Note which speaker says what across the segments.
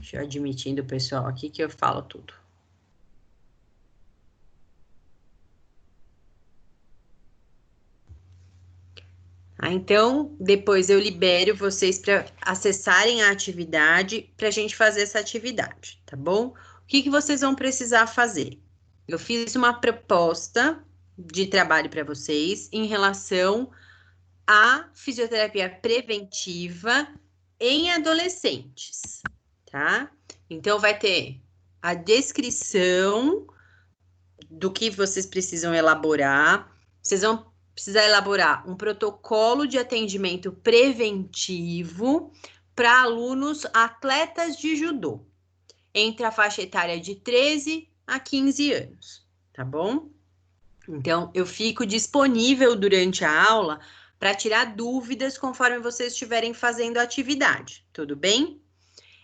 Speaker 1: Deixa eu admitindo o pessoal aqui que eu falo tudo. Então, depois eu libero vocês para acessarem a atividade para a gente fazer essa atividade, tá bom? O que que vocês vão precisar fazer? Eu fiz uma proposta de trabalho para vocês em relação à fisioterapia preventiva em adolescentes, tá? Então, vai ter a descrição do que vocês precisam elaborar. Vocês vão precisar elaborar um protocolo de atendimento preventivo para alunos atletas de judô, entre a faixa etária de 13 a 15 anos, tá bom? Então, eu fico disponível durante a aula para tirar dúvidas conforme vocês estiverem fazendo a atividade, tudo bem?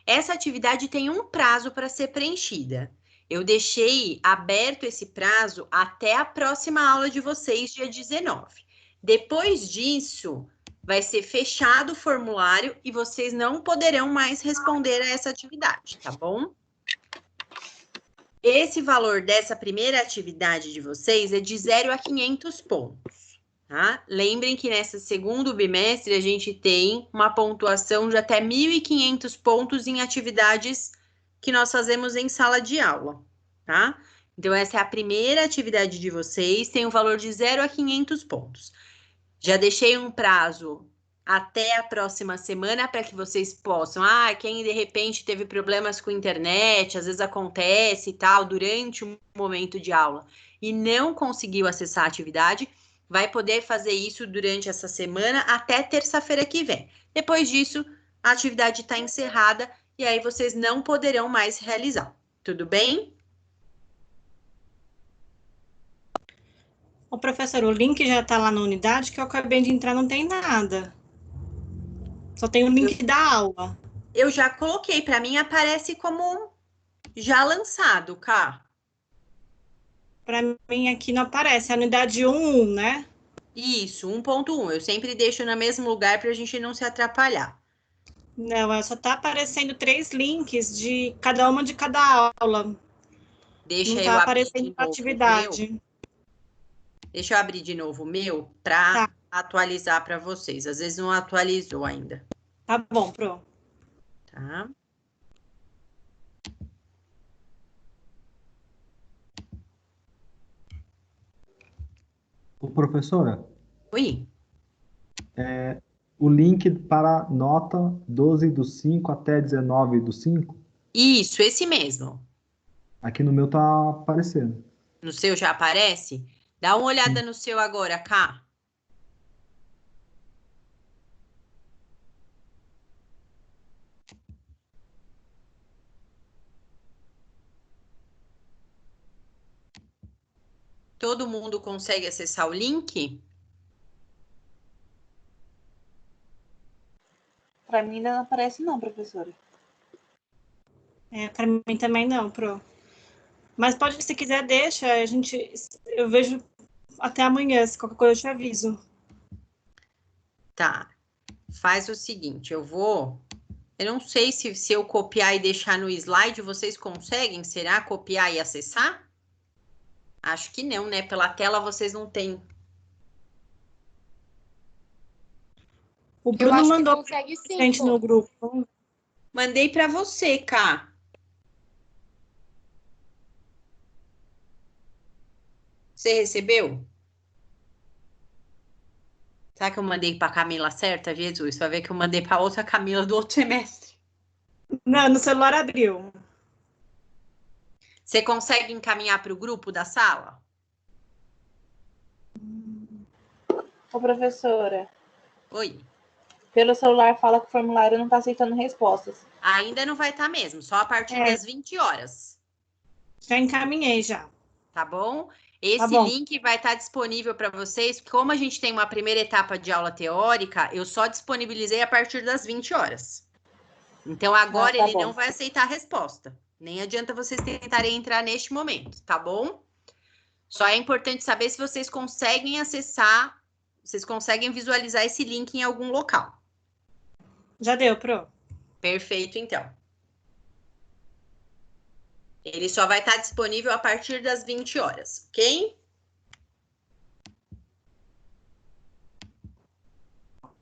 Speaker 1: Essa atividade tem um prazo para ser preenchida. Eu deixei aberto esse prazo até a próxima aula de vocês, dia 19. Depois disso, vai ser fechado o formulário e vocês não poderão mais responder a essa atividade, tá bom? Esse valor dessa primeira atividade de vocês é de 0 a 500 pontos, tá? Lembrem que nesse segundo bimestre a gente tem uma pontuação de até 1.500 pontos em atividades que nós fazemos em sala de aula, tá? Então, essa é a primeira atividade de vocês, tem um valor de 0 a 500 pontos. Já deixei um prazo até a próxima semana para que vocês possam. Quem de repente teve problemas com a internet, às vezes acontece e tal, durante um momento de aula e não conseguiu acessar a atividade, vai poder fazer isso durante essa semana até terça-feira que vem. Depois disso, a atividade está encerrada e aí vocês não poderão mais realizar. Tudo bem?
Speaker 2: Ô, professor, o link já está lá na unidade, que eu acabei de entrar, não tem nada. Só tem o link da aula.
Speaker 1: Eu já coloquei, para mim aparece como já lançado, Cá.
Speaker 2: Para mim aqui não aparece, a unidade 1, né?
Speaker 1: Isso, 1.1. Eu sempre deixo no mesmo lugar para a gente não se atrapalhar.
Speaker 2: Não, só está aparecendo 3 links de cada uma de cada aula.
Speaker 1: Deixa
Speaker 2: Não
Speaker 1: eu
Speaker 2: está
Speaker 1: abrir
Speaker 2: aparecendo
Speaker 1: de
Speaker 2: a
Speaker 1: novo o meu.
Speaker 2: atividade.
Speaker 1: Deixa eu abrir de novo o meu para
Speaker 2: Tá.
Speaker 1: atualizar para vocês. Às vezes não atualizou ainda.
Speaker 2: Tá bom, Pro.
Speaker 1: Tá?
Speaker 3: Ô, professora,
Speaker 1: Oi.
Speaker 3: o link para nota 12/5 até 19/5,
Speaker 1: Isso, esse mesmo.
Speaker 3: aqui no meu tá aparecendo.
Speaker 1: No seu já aparece? Dá uma olhada
Speaker 3: Sim.
Speaker 1: no seu agora, Cá. Todo mundo consegue acessar o link?
Speaker 4: Para mim ainda não aparece não, professora.
Speaker 2: Para mim também não, Pro. Mas pode, se quiser, deixa. Eu vejo até amanhã. Se qualquer coisa eu te aviso.
Speaker 1: Tá. Faz o seguinte, eu não sei se eu copiar e deixar no slide, vocês conseguem? Será copiar e acessar? Acho que não, né? Pela tela vocês não têm.
Speaker 2: O Bruno mandou pra gente no grupo.
Speaker 1: Mandei para você, Cá. Você recebeu? Será que eu mandei para Camila certa, Jesus? Vai ver que eu mandei para outra Camila do outro semestre.
Speaker 2: Não, no celular abriu.
Speaker 1: Você consegue encaminhar para o grupo da sala?
Speaker 4: Ô, professora.
Speaker 1: Oi.
Speaker 4: Pelo celular fala que o formulário não está aceitando respostas.
Speaker 1: Ainda não vai estar mesmo, só a partir das 20 horas.
Speaker 2: Já encaminhei, já.
Speaker 1: Tá bom? Esse link vai estar disponível para vocês. Como a gente tem uma primeira etapa de aula teórica, eu só disponibilizei a partir das 20 horas. Então, agora ele não vai aceitar a resposta. Nem adianta vocês tentarem entrar neste momento, tá bom? Só é importante saber se vocês conseguem acessar, vocês conseguem visualizar esse link em algum local.
Speaker 2: Já deu, Pro.
Speaker 1: Perfeito, então. Ele só vai estar disponível a partir das 20 horas, ok?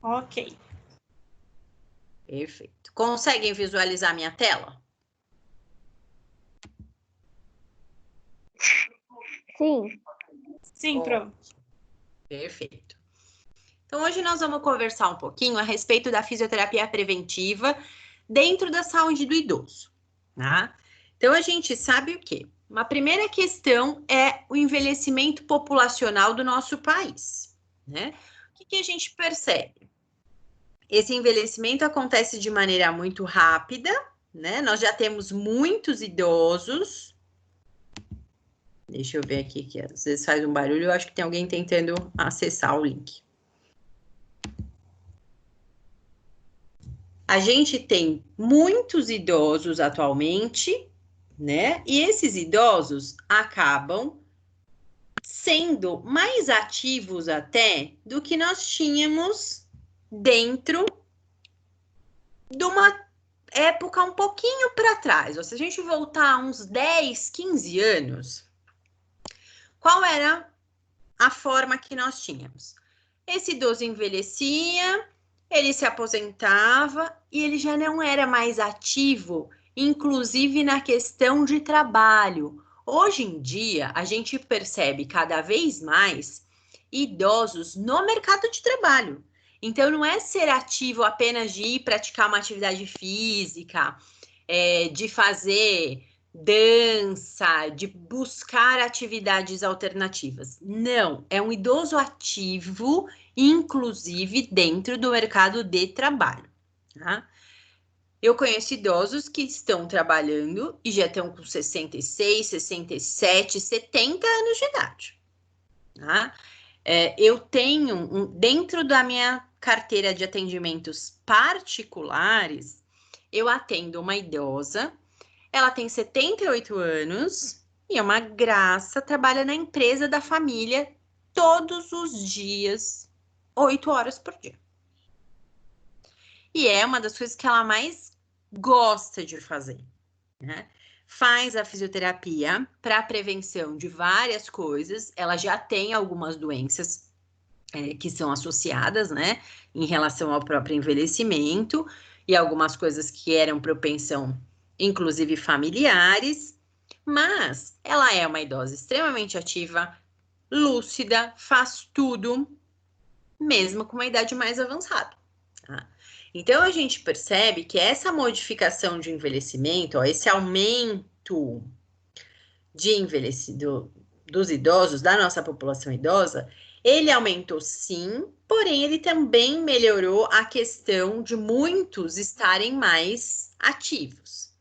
Speaker 2: Ok.
Speaker 1: Perfeito. Conseguem visualizar minha tela?
Speaker 5: Sim.
Speaker 2: Sim, Pro.
Speaker 1: Perfeito. Então, hoje nós vamos conversar um pouquinho a respeito da fisioterapia preventiva dentro da saúde do idoso, tá? Então, a gente sabe o quê? Uma primeira questão é o envelhecimento populacional do nosso país, né? O que a gente percebe? Esse envelhecimento acontece de maneira muito rápida, né? Nós já temos muitos idosos. Deixa eu ver aqui, que às vezes faz um barulho, eu acho que tem alguém tentando acessar o link. A gente tem muitos idosos atualmente, né? E esses idosos acabam sendo mais ativos até do que nós tínhamos dentro de uma época um pouquinho para trás. Ou se a gente voltar uns 10, 15 anos, qual era a forma que nós tínhamos? Esse idoso envelhecia, ele se aposentava e ele já não era mais ativo, inclusive na questão de trabalho. Hoje em dia, a gente percebe cada vez mais idosos no mercado de trabalho. Então, não é ser ativo apenas de ir praticar uma atividade física, de fazer dança, de buscar atividades alternativas. Não, é um idoso ativo, inclusive dentro do mercado de trabalho, tá? Eu conheço idosos que estão trabalhando e já estão com 66, 67, 70 anos de idade, tá? Eu tenho, dentro da minha carteira de atendimentos particulares, eu atendo uma idosa. Ela tem 78 anos e é uma graça, trabalha na empresa da família todos os dias, 8 horas por dia. E é uma das coisas que ela mais gosta de fazer, né? Faz a fisioterapia para prevenção de várias coisas. Ela já tem algumas doenças que são associadas, né, em relação ao próprio envelhecimento e algumas coisas que eram propensão, inclusive familiares, mas ela é uma idosa extremamente ativa, lúcida, faz tudo, mesmo com uma idade mais avançada, tá? Então, a gente percebe que essa modificação de envelhecimento, ó, esse aumento de envelhecido dos idosos, da nossa população idosa, ele aumentou sim, porém ele também melhorou a questão de muitos estarem mais ativos.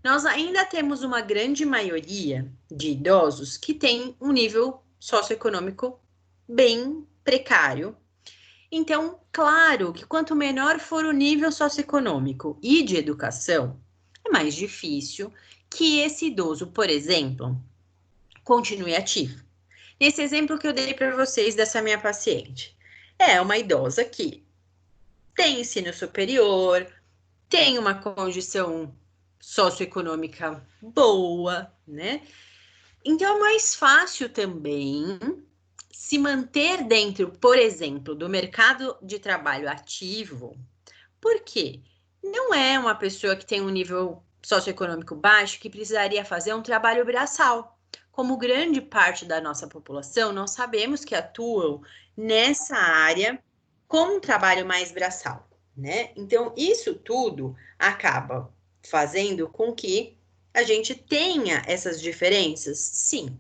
Speaker 1: Nós ainda temos uma grande maioria de idosos que tem um nível socioeconômico bem precário. Então, claro que quanto menor for o nível socioeconômico e de educação, é mais difícil que esse idoso, por exemplo, continue ativo. Nesse exemplo que eu dei para vocês dessa minha paciente, é uma idosa que tem ensino superior, tem uma condição socioeconômica boa, né? Então é mais fácil também se manter dentro, por exemplo, do mercado de trabalho ativo, porque não é uma pessoa que tem um nível socioeconômico baixo que precisaria fazer um trabalho braçal. Como grande parte da nossa população, nós sabemos que atuam nessa área com um trabalho mais braçal, né? Então, isso tudo acaba fazendo com que a gente tenha essas diferenças, sim.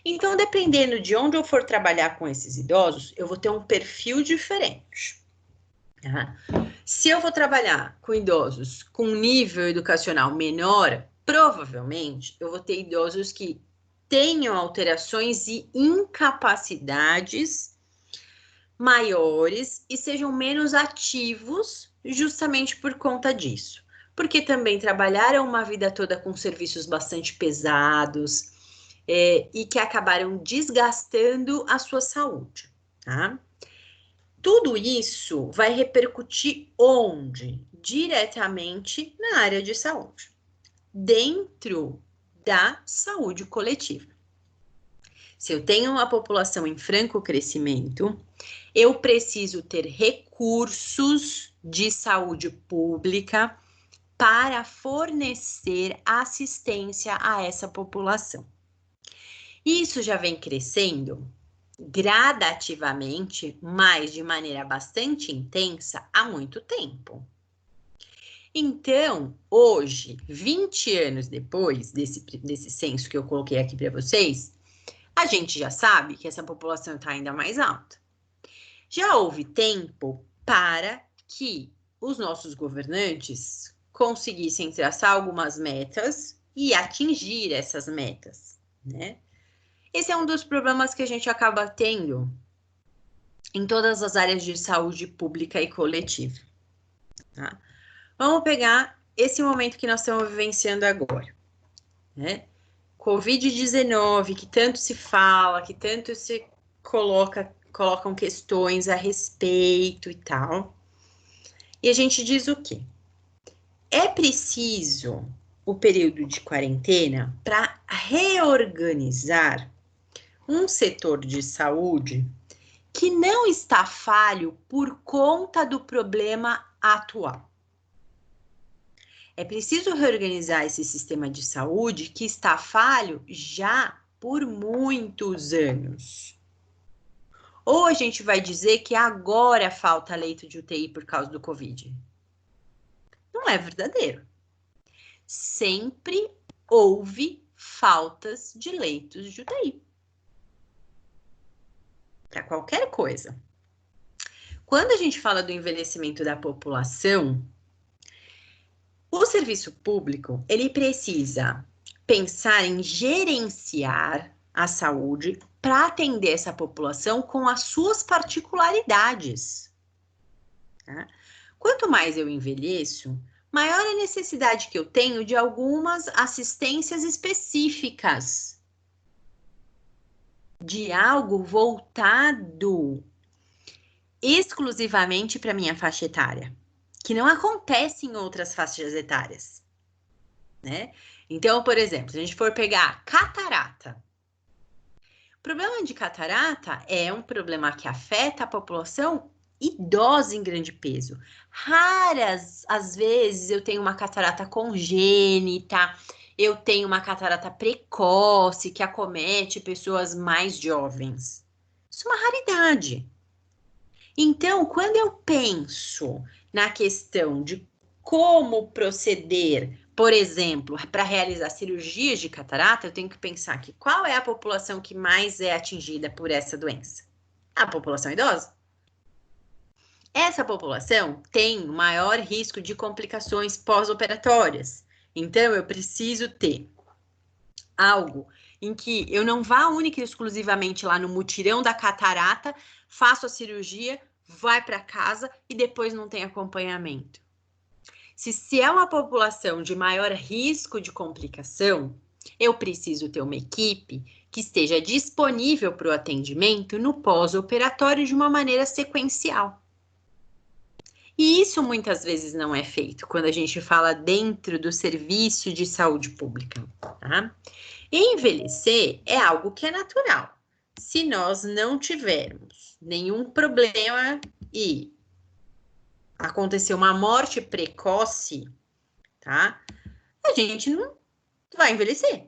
Speaker 1: Então, dependendo de onde eu for trabalhar com esses idosos, eu vou ter um perfil diferente. Tá? Se eu vou trabalhar com idosos com nível educacional menor, provavelmente eu vou ter idosos que tenham alterações e incapacidades maiores e sejam menos ativos justamente por conta disso. Porque também trabalharam uma vida toda com serviços bastante pesados e que acabaram desgastando a sua saúde, tá? Tudo isso vai repercutir onde? Diretamente na área de saúde. Dentro da saúde coletiva. Se eu tenho uma população em franco crescimento, eu preciso ter recursos de saúde pública para fornecer assistência a essa população. Isso já vem crescendo gradativamente, mas de maneira bastante intensa há muito tempo. Então, hoje, 20 anos depois desse censo que eu coloquei aqui para vocês, a gente já sabe que essa população está ainda mais alta. Já houve tempo para que os nossos governantes conseguissem traçar algumas metas e atingir essas metas, né? Esse é um dos problemas que a gente acaba tendo em todas as áreas de saúde pública e coletiva, tá? Vamos pegar esse momento que nós estamos vivenciando agora, né? Covid-19, que tanto se fala, que tanto se colocam questões a respeito e tal. E a gente diz o quê? É preciso o período de quarentena para reorganizar um setor de saúde que não está falho por conta do problema atual. É preciso reorganizar esse sistema de saúde que está falho já por muitos anos. Ou a gente vai dizer que agora falta leito de UTI por causa do Covid. Não é verdadeiro. Sempre houve faltas de leitos de UTI. Para qualquer coisa. Quando a gente fala do envelhecimento da população, o serviço público, ele precisa pensar em gerenciar a saúde para atender essa população com as suas particularidades. Tá? Quanto mais eu envelheço, maior a necessidade que eu tenho de algumas assistências específicas, de algo voltado exclusivamente para minha faixa etária, que não acontece em outras faixas etárias, né? Então, por exemplo, se a gente for pegar catarata, o problema de catarata é um problema que afeta a população idosa em grande peso. Raras, às vezes, eu tenho uma catarata congênita, eu tenho uma catarata precoce que acomete pessoas mais jovens. Isso é uma raridade. Então, quando eu penso na questão de como proceder, por exemplo, para realizar cirurgias de catarata, eu tenho que pensar que qual é a população que mais é atingida por essa doença? A população idosa. Essa população tem maior risco de complicações pós-operatórias. Então, eu preciso ter algo em que eu não vá única e exclusivamente lá no mutirão da catarata, faço a cirurgia, vai para casa e depois não tem acompanhamento. Se é uma população de maior risco de complicação, eu preciso ter uma equipe que esteja disponível para o atendimento no pós-operatório de uma maneira sequencial. E isso muitas vezes não é feito quando a gente fala dentro do serviço de saúde pública, tá? Envelhecer é algo que é natural. Se nós não tivermos nenhum problema e acontecer uma morte precoce, tá? A gente não vai envelhecer,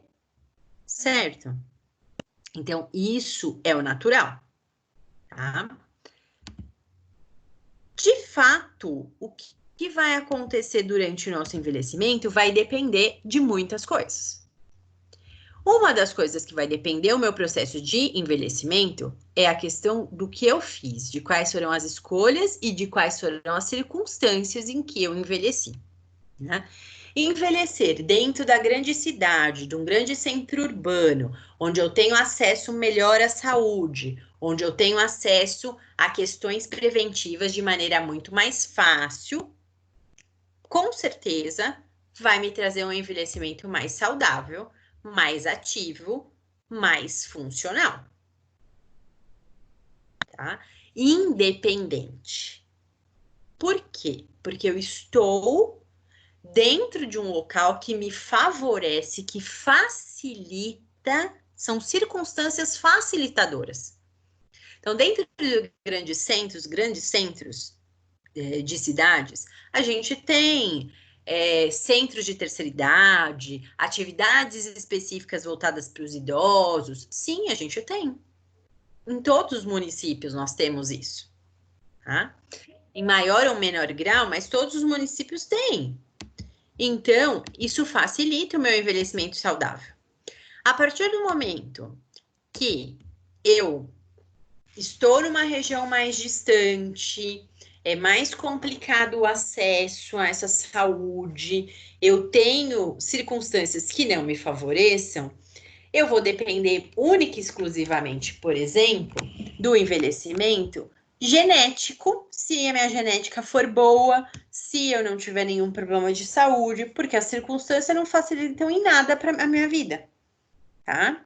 Speaker 1: certo? Então, isso é o natural, tá? De fato, o que vai acontecer durante o nosso envelhecimento vai depender de muitas coisas. Uma das coisas que vai depender do meu processo de envelhecimento é a questão do que eu fiz, de quais foram as escolhas e de quais foram as circunstâncias em que eu envelheci, né? Envelhecer dentro da grande cidade, de um grande centro urbano, onde eu tenho acesso melhor à saúde, onde eu tenho acesso a questões preventivas de maneira muito mais fácil, com certeza vai me trazer um envelhecimento mais saudável, mais ativo, mais funcional, tá? Independente. Por quê? Porque eu estou dentro de um local que me favorece, que facilita, são circunstâncias facilitadoras. Então, dentro de grandes centros de cidades, a gente tem centros de terceira idade, atividades específicas voltadas para os idosos. Sim, a gente tem. Em todos os municípios nós temos isso, tá? Em maior ou menor grau, mas todos os municípios têm. Então, isso facilita o meu envelhecimento saudável. A partir do momento que eu estou numa região mais distante, é mais complicado o acesso a essa saúde, eu tenho circunstâncias que não me favoreçam, eu vou depender única e exclusivamente, por exemplo, do envelhecimento genético, se a minha genética for boa, se eu não tiver nenhum problema de saúde, porque as circunstâncias não facilitam em nada para a minha vida, tá?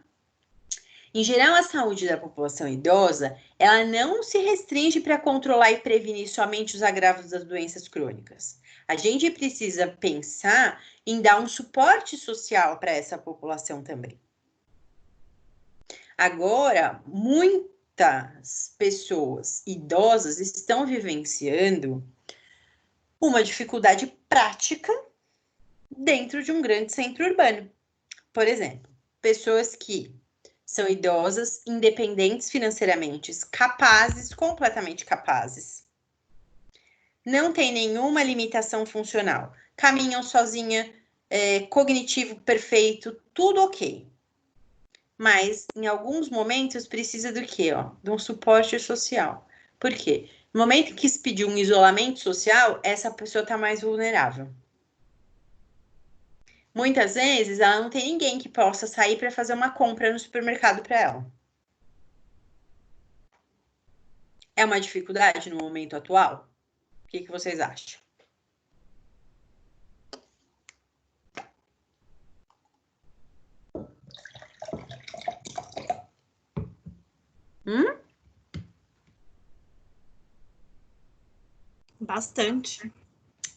Speaker 1: Em geral, a saúde da população idosa, ela não se restringe para controlar e prevenir somente os agravos das doenças crônicas. A gente precisa pensar em dar um suporte social para essa população também. Agora, muitas pessoas idosas estão vivenciando uma dificuldade prática dentro de um grande centro urbano. Por exemplo, pessoas que são idosas, independentes financeiramente, capazes, completamente capazes. Não tem nenhuma limitação funcional. Caminham sozinha, cognitivo perfeito, tudo ok. Mas, em alguns momentos, precisa do quê? De um suporte social. Por quê? No momento que se pedir um isolamento social, essa pessoa está mais vulnerável. Muitas vezes, ela não tem ninguém que possa sair para fazer uma compra no supermercado para ela. É uma dificuldade no momento atual? O que vocês acham?
Speaker 2: Bastante.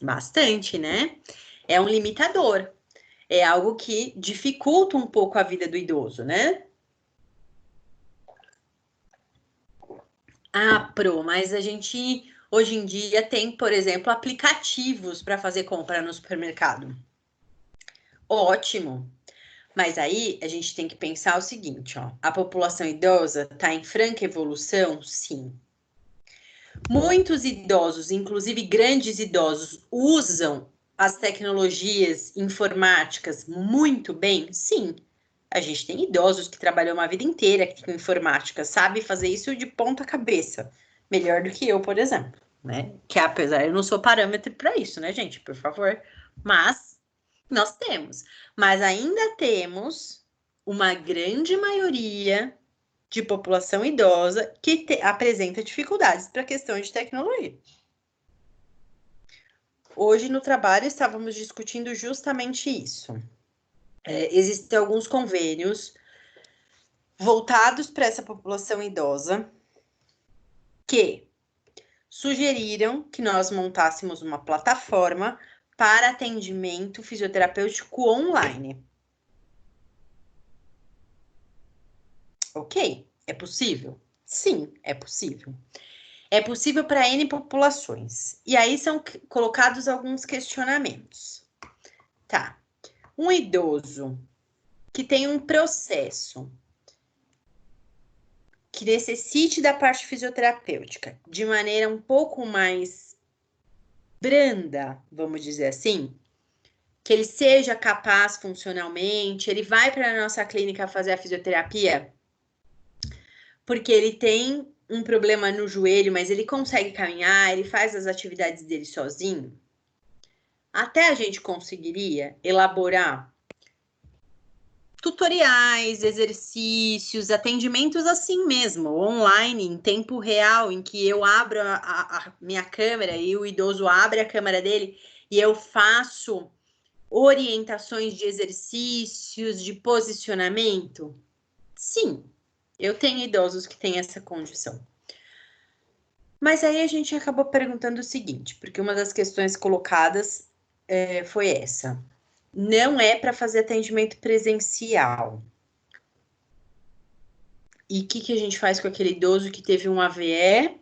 Speaker 1: Bastante, né? É um limitador. É algo que dificulta um pouco a vida do idoso, né? Ah, Pro, mas a gente hoje em dia tem, por exemplo, aplicativos para fazer compra no supermercado. Ótimo. Mas aí a gente tem que pensar o seguinte, a população idosa está em franca evolução? Sim. Muitos idosos, inclusive grandes idosos, usam as tecnologias informáticas muito bem? Sim. A gente tem idosos que trabalham uma vida inteira com informática, sabe fazer isso de ponta cabeça. Melhor do que eu, por exemplo, né? Que apesar, eu não sou parâmetro para isso, né, gente? Por favor. Mas nós temos. Mas ainda temos uma grande maioria de população idosa que apresenta dificuldades para a questão de tecnologia. Hoje no trabalho estávamos discutindo justamente isso. Existem alguns convênios voltados para essa população idosa que sugeriram que nós montássemos uma plataforma para atendimento fisioterapêutico online. Ok, é possível? Sim, é possível. É possível para N populações. E aí são colocados alguns questionamentos. Tá. Um idoso que tem um processo que necessite da parte fisioterapêutica de maneira um pouco mais branda, vamos dizer assim, que ele seja capaz funcionalmente, ele vai para a nossa clínica fazer a fisioterapia porque ele tem um problema no joelho, mas ele consegue caminhar, ele faz as atividades dele sozinho. Até a gente conseguiria elaborar tutoriais, exercícios, atendimentos assim mesmo, online, em tempo real, em que eu abro a minha câmera e o idoso abre a câmera dele e eu faço orientações de exercícios, de posicionamento? Sim, eu tenho idosos que têm essa condição. Mas aí a gente acabou perguntando o seguinte, porque uma das questões colocadas foi essa. Não é para fazer atendimento presencial. E o que a gente faz com aquele idoso que teve um AVE,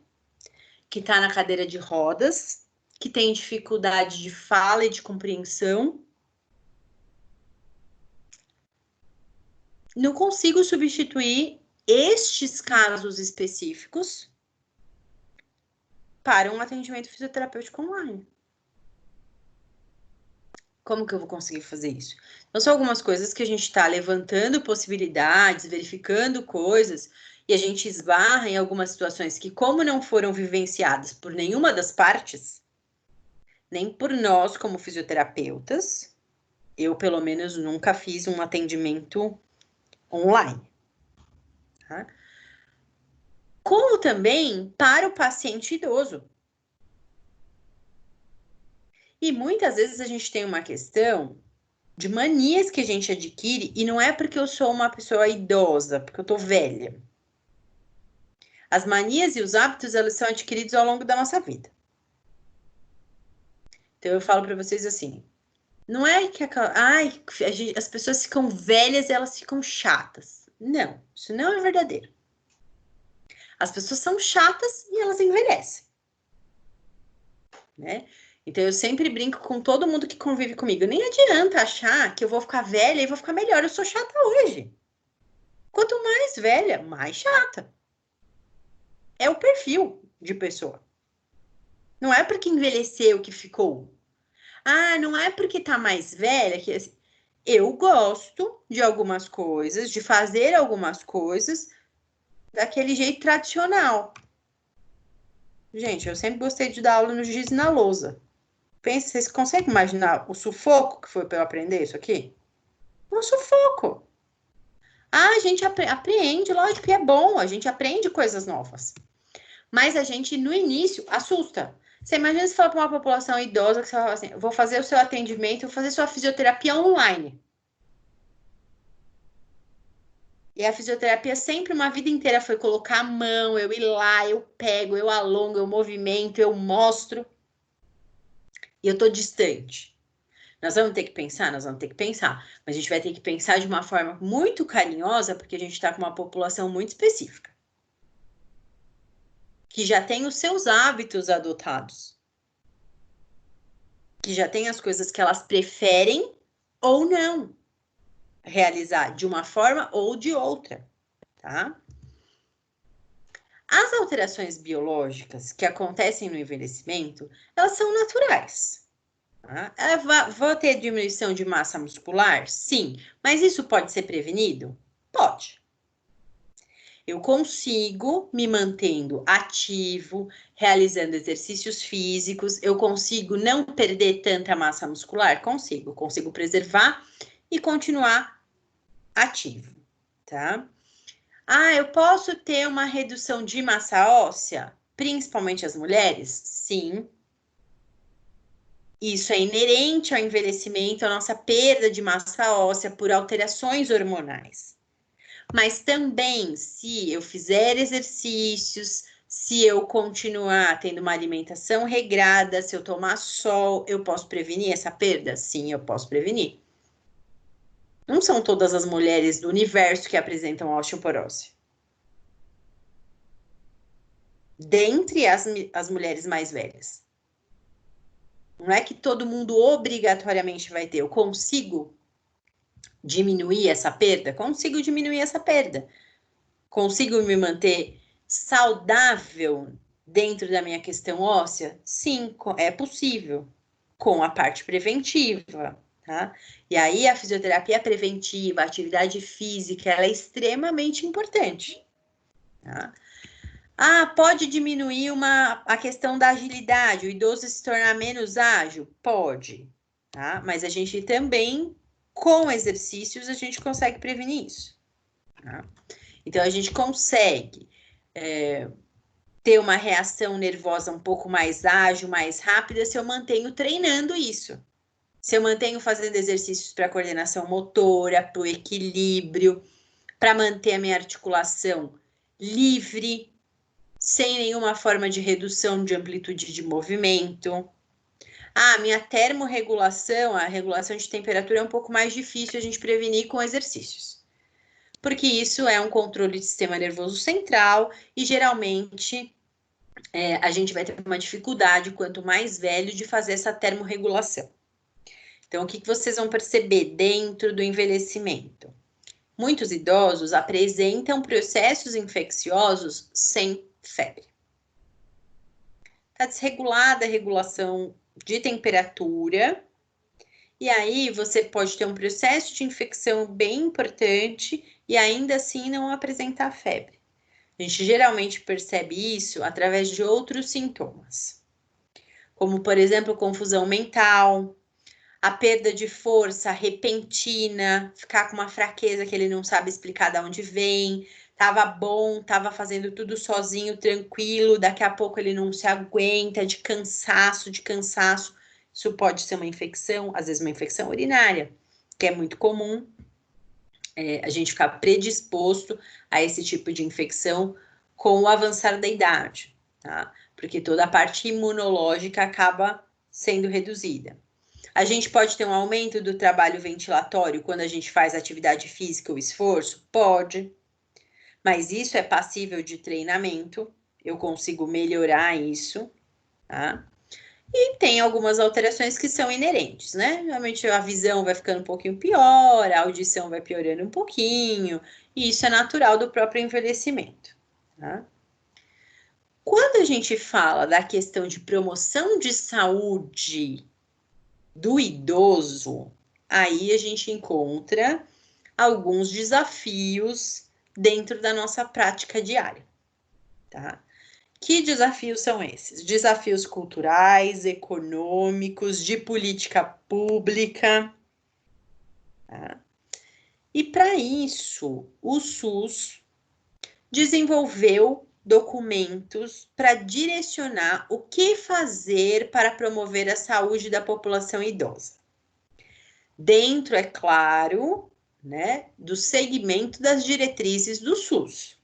Speaker 1: que está na cadeira de rodas, que tem dificuldade de fala e de compreensão? Não consigo substituir estes casos específicos para um atendimento fisioterapêutico online. Como que eu vou conseguir fazer isso? Então, são algumas coisas que a gente está levantando possibilidades, verificando coisas, e a gente esbarra em algumas situações que, como não foram vivenciadas por nenhuma das partes, nem por nós como fisioterapeutas, eu, pelo menos, nunca fiz um atendimento online. Tá? Como também para o paciente idoso. E muitas vezes a gente tem uma questão de manias que a gente adquire, e não é porque eu sou uma pessoa idosa, porque eu tô velha. As manias e os hábitos, eles são adquiridos ao longo da nossa vida. Então, eu falo para vocês assim, não é que as pessoas ficam velhas e elas ficam chatas. Não, isso não é verdadeiro. As pessoas são chatas e elas envelhecem. Né? Então, eu sempre brinco com todo mundo que convive comigo. Nem adianta achar que eu vou ficar velha e vou ficar melhor. Eu sou chata hoje. Quanto mais velha, mais chata. É o perfil de pessoa. Não é porque envelheceu que ficou. Ah, não é porque tá mais velha que... Eu gosto de algumas coisas, de fazer algumas coisas daquele jeito tradicional. Gente, eu sempre gostei de dar aula no giz e na lousa. Pensa, vocês conseguem imaginar o sufoco que foi para eu aprender isso aqui? Um sufoco. Ah, a gente aprende, lógico que é bom, a gente aprende coisas novas. Mas a gente, no início, assusta. Você imagina se falar para uma população idosa que você fala assim, vou fazer o seu atendimento, vou fazer sua fisioterapia online. E a fisioterapia sempre, uma vida inteira, foi colocar a mão, eu ir lá, eu pego, eu alongo, eu movimento, eu mostro. E eu tô distante. Nós vamos ter que pensar? Nós vamos ter que pensar. Mas a gente vai ter que pensar de uma forma muito carinhosa, porque a gente está com uma população muito específica. Que já tem os seus hábitos adotados. Que já tem as coisas que elas preferem ou não realizar de uma forma ou de outra, tá? As alterações biológicas que acontecem no envelhecimento, elas são naturais. Tá? Vou ter diminuição de massa muscular? Sim. Mas isso pode ser prevenido? Pode. Eu consigo me mantendo ativo, realizando exercícios físicos, eu consigo não perder tanta massa muscular? Consigo preservar e continuar ativo, tá? Ah, eu posso ter uma redução de massa óssea, principalmente as mulheres? Sim. Isso é inerente ao envelhecimento, a nossa perda de massa óssea por alterações hormonais. Mas também, se eu fizer exercícios, se eu continuar tendo uma alimentação regrada, se eu tomar sol, eu posso prevenir essa perda? Sim, eu posso prevenir. Não são todas as mulheres do universo que apresentam osteoporose. Dentre as mulheres mais velhas. Não é que todo mundo obrigatoriamente vai ter. Eu consigo diminuir essa perda? Consigo diminuir essa perda. Consigo me manter saudável dentro da minha questão óssea? Sim, é possível. Com a parte preventiva, tá? E aí a fisioterapia preventiva, a atividade física, ela é extremamente importante, tá? Ah, pode diminuir a questão da agilidade, o idoso se tornar menos ágil? Pode, tá? Mas a gente também, com exercícios, a gente consegue prevenir isso, tá? Então, a gente consegue ter uma reação nervosa um pouco mais ágil, mais rápida, se eu mantenho treinando isso. Se eu mantenho fazendo exercícios para coordenação motora, para o equilíbrio, para manter a minha articulação livre, sem nenhuma forma de redução de amplitude de movimento. Ah, minha termorregulação, a regulação de temperatura é um pouco mais difícil a gente prevenir com exercícios. Porque isso é um controle de sistema nervoso central e geralmente a gente vai ter uma dificuldade, quanto mais velho, de fazer essa termorregulação. Então, o que vocês vão perceber dentro do envelhecimento? Muitos idosos apresentam processos infecciosos sem febre. Está desregulada a regulação de temperatura, e aí você pode ter um processo de infecção bem importante e ainda assim não apresentar febre. A gente geralmente percebe isso através de outros sintomas, como, por exemplo, confusão mental, a perda de força repentina, ficar com uma fraqueza que ele não sabe explicar de onde vem, tava bom, tava fazendo tudo sozinho, tranquilo, daqui a pouco ele não se aguenta, de cansaço. Isso pode ser uma infecção, às vezes uma infecção urinária, que é muito comum, a gente ficar predisposto a esse tipo de infecção com o avançar da idade, tá? Porque toda a parte imunológica acaba sendo reduzida. A gente pode ter um aumento do trabalho ventilatório quando a gente faz atividade física ou esforço? Pode. Mas isso é passível de treinamento. Eu consigo melhorar isso, tá? E tem algumas alterações que são inerentes, né? Realmente a visão vai ficando um pouquinho pior, a audição vai piorando um pouquinho, e isso é natural do próprio envelhecimento, tá? Quando a gente fala da questão de promoção de saúde do idoso, aí a gente encontra alguns desafios dentro da nossa prática diária, tá? Que desafios são esses? Desafios culturais, econômicos, de política pública, tá? E para isso, o SUS desenvolveu documentos para direcionar o que fazer para promover a saúde da população idosa. Dentro, é claro, né, do segmento das diretrizes do SUS.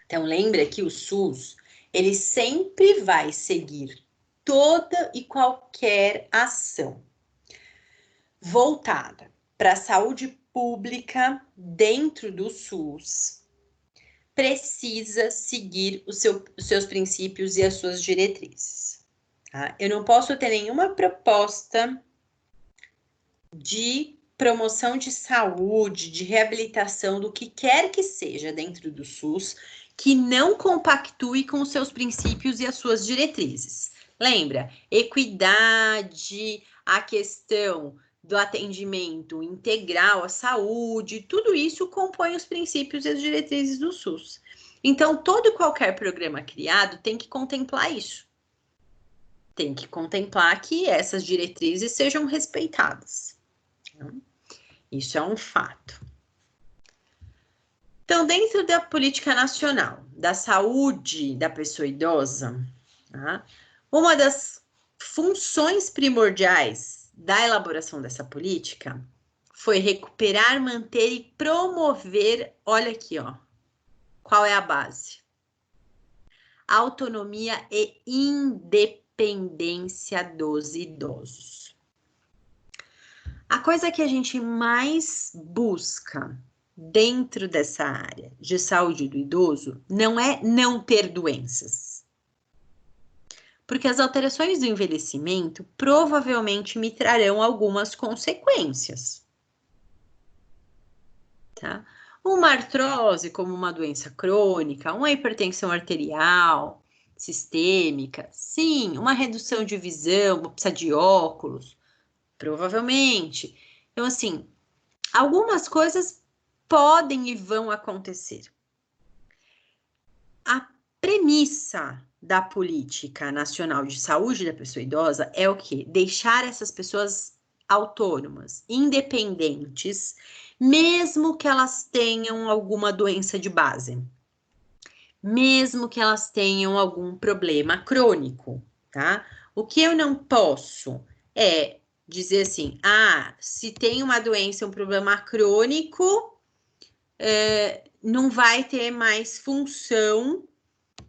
Speaker 1: Então, lembra que o SUS, ele sempre vai seguir toda e qualquer ação voltada para a saúde pública dentro do SUS, precisa seguir os seus princípios e as suas diretrizes. Tá? Eu não posso ter nenhuma proposta de promoção de saúde, de reabilitação, do que quer que seja dentro do SUS, que não compactue com os seus princípios e as suas diretrizes. Lembra? Equidade, a questão do atendimento integral à saúde, tudo isso compõe os princípios e as diretrizes do SUS. Então, todo e qualquer programa criado tem que contemplar isso. Tem que contemplar que essas diretrizes sejam respeitadas. Isso é um fato. Então, dentro da política nacional da saúde da pessoa idosa, tá? Uma das funções primordiais da elaboração dessa política foi recuperar, manter e promover, olha aqui, ó, qual é a base? Autonomia e independência dos idosos. A coisa que a gente mais busca dentro dessa área de saúde do idoso não é não ter doenças. Porque as alterações do envelhecimento provavelmente me trarão algumas consequências. Tá? Uma artrose, como uma doença crônica, uma hipertensão arterial, sistêmica, sim, uma redução de visão, vou precisar de óculos, provavelmente. Então, assim, algumas coisas podem e vão acontecer. A premissa da política nacional de saúde da pessoa idosa é o quê? Deixar essas pessoas autônomas, independentes, mesmo que elas tenham alguma doença de base, mesmo que elas tenham algum problema crônico, tá? O que eu não posso é dizer assim, se tem uma doença, um problema crônico, não vai ter mais função,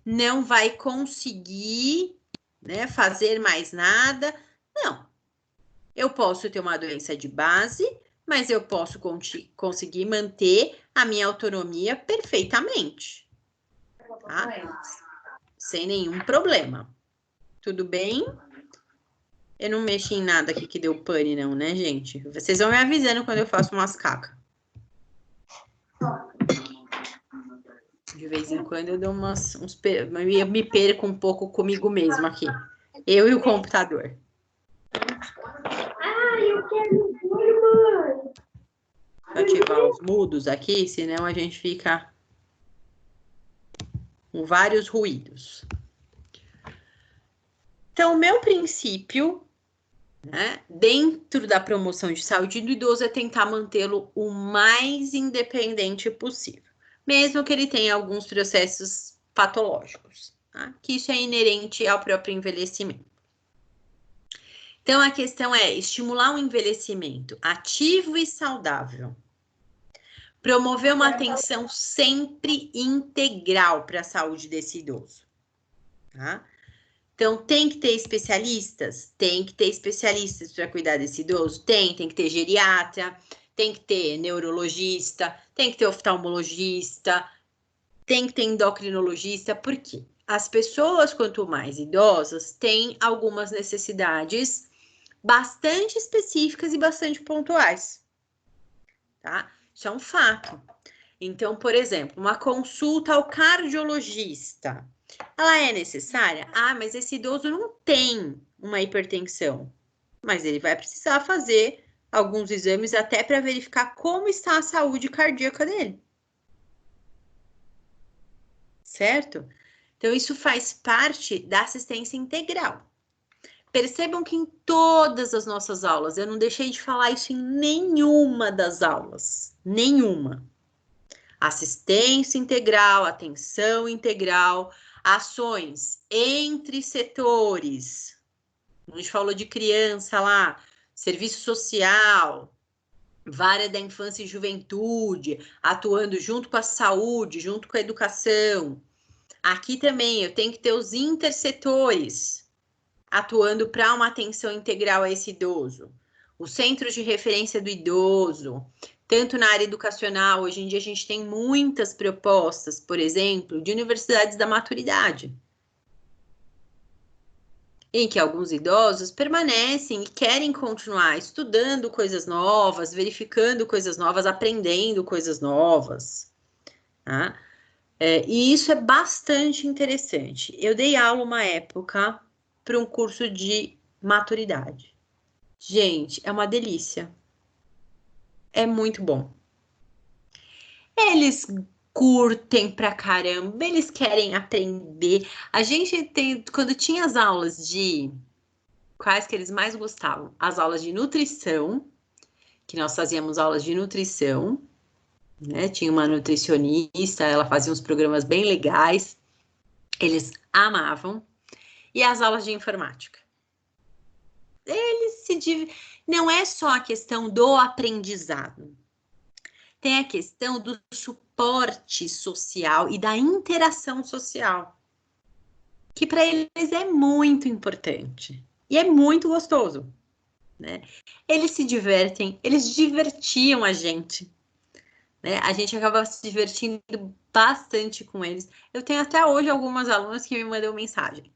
Speaker 1: não vai conseguir né? Fazer mais nada. Não. Eu posso ter uma doença de base, mas eu posso conseguir manter a minha autonomia perfeitamente. Tá? Sem nenhum problema. Tudo bem? Eu não mexi em nada aqui que deu pane, não, né, gente? Vocês vão me avisando quando eu faço umas cacas. De vez em quando eu dou eu me perco um pouco comigo mesmo aqui. Eu e o computador.
Speaker 5: Eu quero mãe.
Speaker 1: Vou ativar os mudos aqui, senão a gente fica com vários ruídos. Então, o meu princípio, né, dentro da promoção de saúde do idoso é tentar mantê-lo o mais independente possível, mesmo que ele tenha alguns processos patológicos, tá? Que isso é inerente ao próprio envelhecimento. Então, a questão é estimular um envelhecimento ativo e saudável. Promover uma atenção sempre integral para a saúde desse idoso, tá? Então, tem que ter especialistas? Tem que ter especialistas para cuidar desse idoso? Tem que ter geriatra, tem que ter neurologista, tem que ter oftalmologista, tem que ter endocrinologista, por quê? As pessoas, quanto mais idosas, têm algumas necessidades bastante específicas e bastante pontuais, tá? Isso é um fato. Então, por exemplo, uma consulta ao cardiologista, ela é necessária? Ah, mas esse idoso não tem uma hipertensão, mas ele vai precisar fazer alguns exames até para verificar como está a saúde cardíaca dele. Certo? Então, isso faz parte da assistência integral. Percebam que em todas as nossas aulas, eu não deixei de falar isso em nenhuma das aulas, nenhuma. Assistência integral, atenção integral, ações entre setores. A gente falou de criança lá, serviço social, vara da infância e juventude, atuando junto com a saúde, junto com a educação. Aqui também eu tenho que ter os intersetores atuando para uma atenção integral a esse idoso. Os centros de referência do idoso, tanto na área educacional, hoje em dia a gente tem muitas propostas, por exemplo, de universidades da maturidade, em que alguns idosos permanecem e querem continuar estudando coisas novas, verificando coisas novas, aprendendo coisas novas, tá? E isso é bastante interessante. Eu dei aula uma época para um curso de maturidade. Gente, é uma delícia. É muito bom. Eles curtem pra caramba, eles querem aprender. A gente tem, quando tinha as aulas de quais que eles mais gostavam? As aulas de nutrição, que nós fazíamos aulas de nutrição, né? Tinha uma nutricionista, ela fazia uns programas bem legais. Eles amavam. E as aulas de informática. Não é só a questão do aprendizado. Tem a questão do suporte social e da interação social, que para eles é muito importante e é muito gostoso, né? Eles se divertem, eles divertiam a gente, né? A gente acaba se divertindo bastante com eles. Eu tenho até hoje algumas alunas que me mandam mensagem,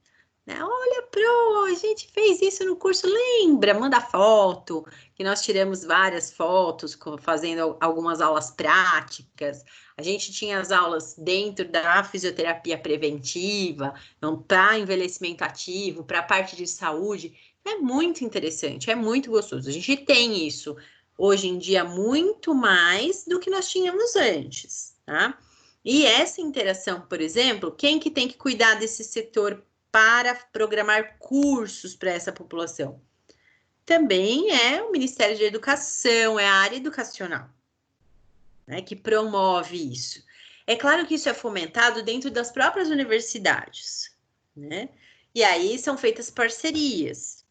Speaker 1: né? Olha, Pro, a gente fez isso no curso, lembra? Manda foto, que nós tiramos várias fotos, fazendo algumas aulas práticas. A gente tinha as aulas dentro da fisioterapia preventiva, para envelhecimento ativo, para a parte de saúde. É muito interessante, é muito gostoso. A gente tem isso hoje em dia muito mais do que nós tínhamos antes, tá? E essa interação, por exemplo, quem que tem que cuidar desse setor para programar cursos para essa população? Também é o Ministério da Educação, é a área educacional, né, que promove isso. É claro que isso é fomentado dentro das próprias universidades, né? E aí são feitas parcerias.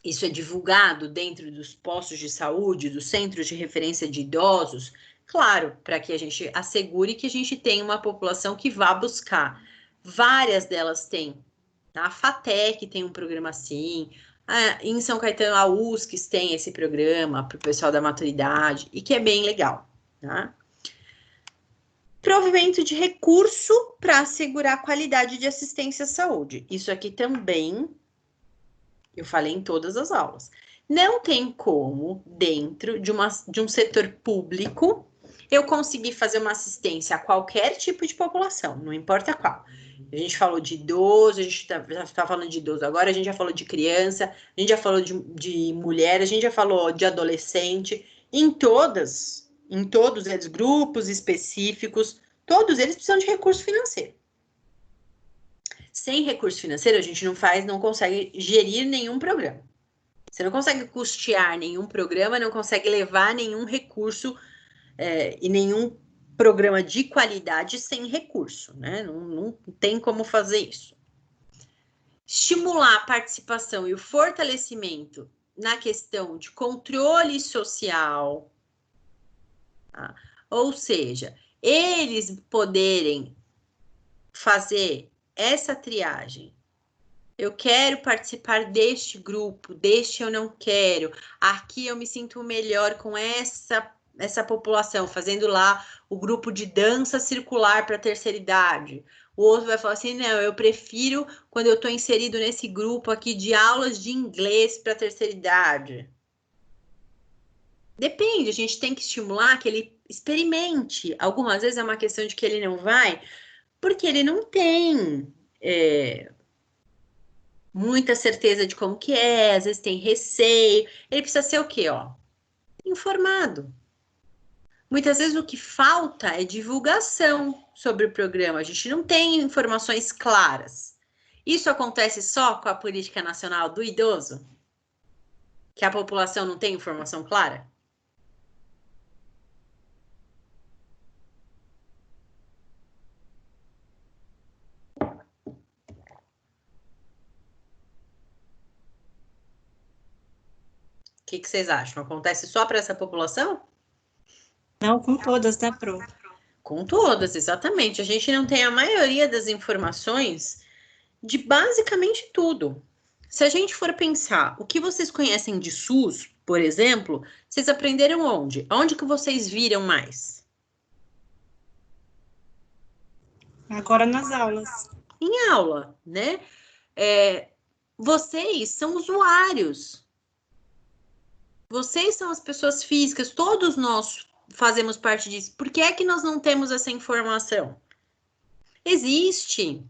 Speaker 1: Isso é divulgado dentro dos postos de saúde, dos centros de referência de idosos, claro, para que a gente assegure que a gente tenha uma população que vá buscar. Várias delas têm A FATEC tem um programa assim, em São Caetano, a USCS tem esse programa para o pessoal da maturidade, e que é bem legal, tá? Provimento de recurso para assegurar a qualidade de assistência à saúde. Isso aqui também, eu falei em todas as aulas. Não tem como, dentro de um setor público, eu conseguir fazer uma assistência a qualquer tipo de população, não importa qual. A gente falou de idoso, a gente já está falando de idoso agora, a gente já falou de criança, a gente já falou de mulher, a gente já falou de adolescente. Em todos eles, grupos específicos, todos eles precisam de recurso financeiro. Sem recurso financeiro, a gente não consegue gerir nenhum programa. Você não consegue custear nenhum programa, não consegue levar nenhum recurso e nenhum programa de qualidade sem recurso, né? Não tem como fazer isso. Estimular a participação e o fortalecimento na questão de controle social, tá? Ou seja, eles poderem fazer essa triagem. Eu quero participar deste grupo, deste eu não quero. Aqui eu me sinto melhor com essa população, fazendo lá o grupo de dança circular para a terceira idade. O outro vai falar assim, não, eu prefiro quando eu estou inserido nesse grupo aqui de aulas de inglês para a terceira idade. Depende, a gente tem que estimular que ele experimente. Algumas vezes é uma questão de que ele não vai, porque ele não tem muita certeza de como que é, às vezes tem receio. Ele precisa ser o quê, ó? Informado. Muitas vezes o que falta é divulgação sobre o programa. A gente não tem informações claras. Isso acontece só com a Política Nacional do Idoso? Que a população não tem informação clara? O que vocês acham? Acontece só para essa população?
Speaker 2: Não, com todas, né, Pro?
Speaker 1: Com todas, exatamente. A gente não tem a maioria das informações de basicamente tudo. Se a gente for pensar, o que vocês conhecem de SUS, por exemplo, vocês aprenderam onde? Onde que vocês viram mais?
Speaker 2: Agora nas aulas.
Speaker 1: Em aula, né? Vocês são usuários. Vocês são as pessoas físicas, todos nós fazemos parte disso. Por que é que nós não temos essa informação? Existe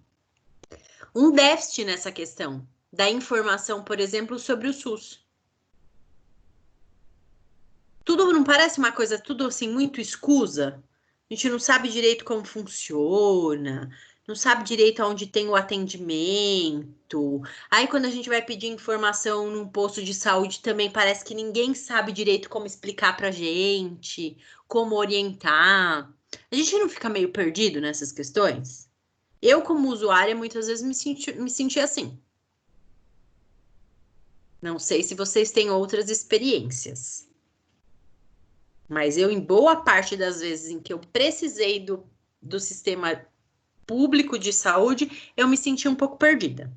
Speaker 1: um déficit nessa questão da informação, por exemplo, sobre o SUS. Tudo não parece uma coisa tudo assim muito escusa? A gente não sabe direito como funciona, não sabe direito aonde tem o atendimento. Aí quando a gente vai pedir informação num posto de saúde também parece que ninguém sabe direito como explicar pra gente, como orientar. A gente não fica meio perdido nessas questões? Eu, como usuária, muitas vezes me senti assim. Não sei se vocês têm outras experiências. Mas eu, em boa parte das vezes em que eu precisei do sistema público de saúde, eu me senti um pouco perdida.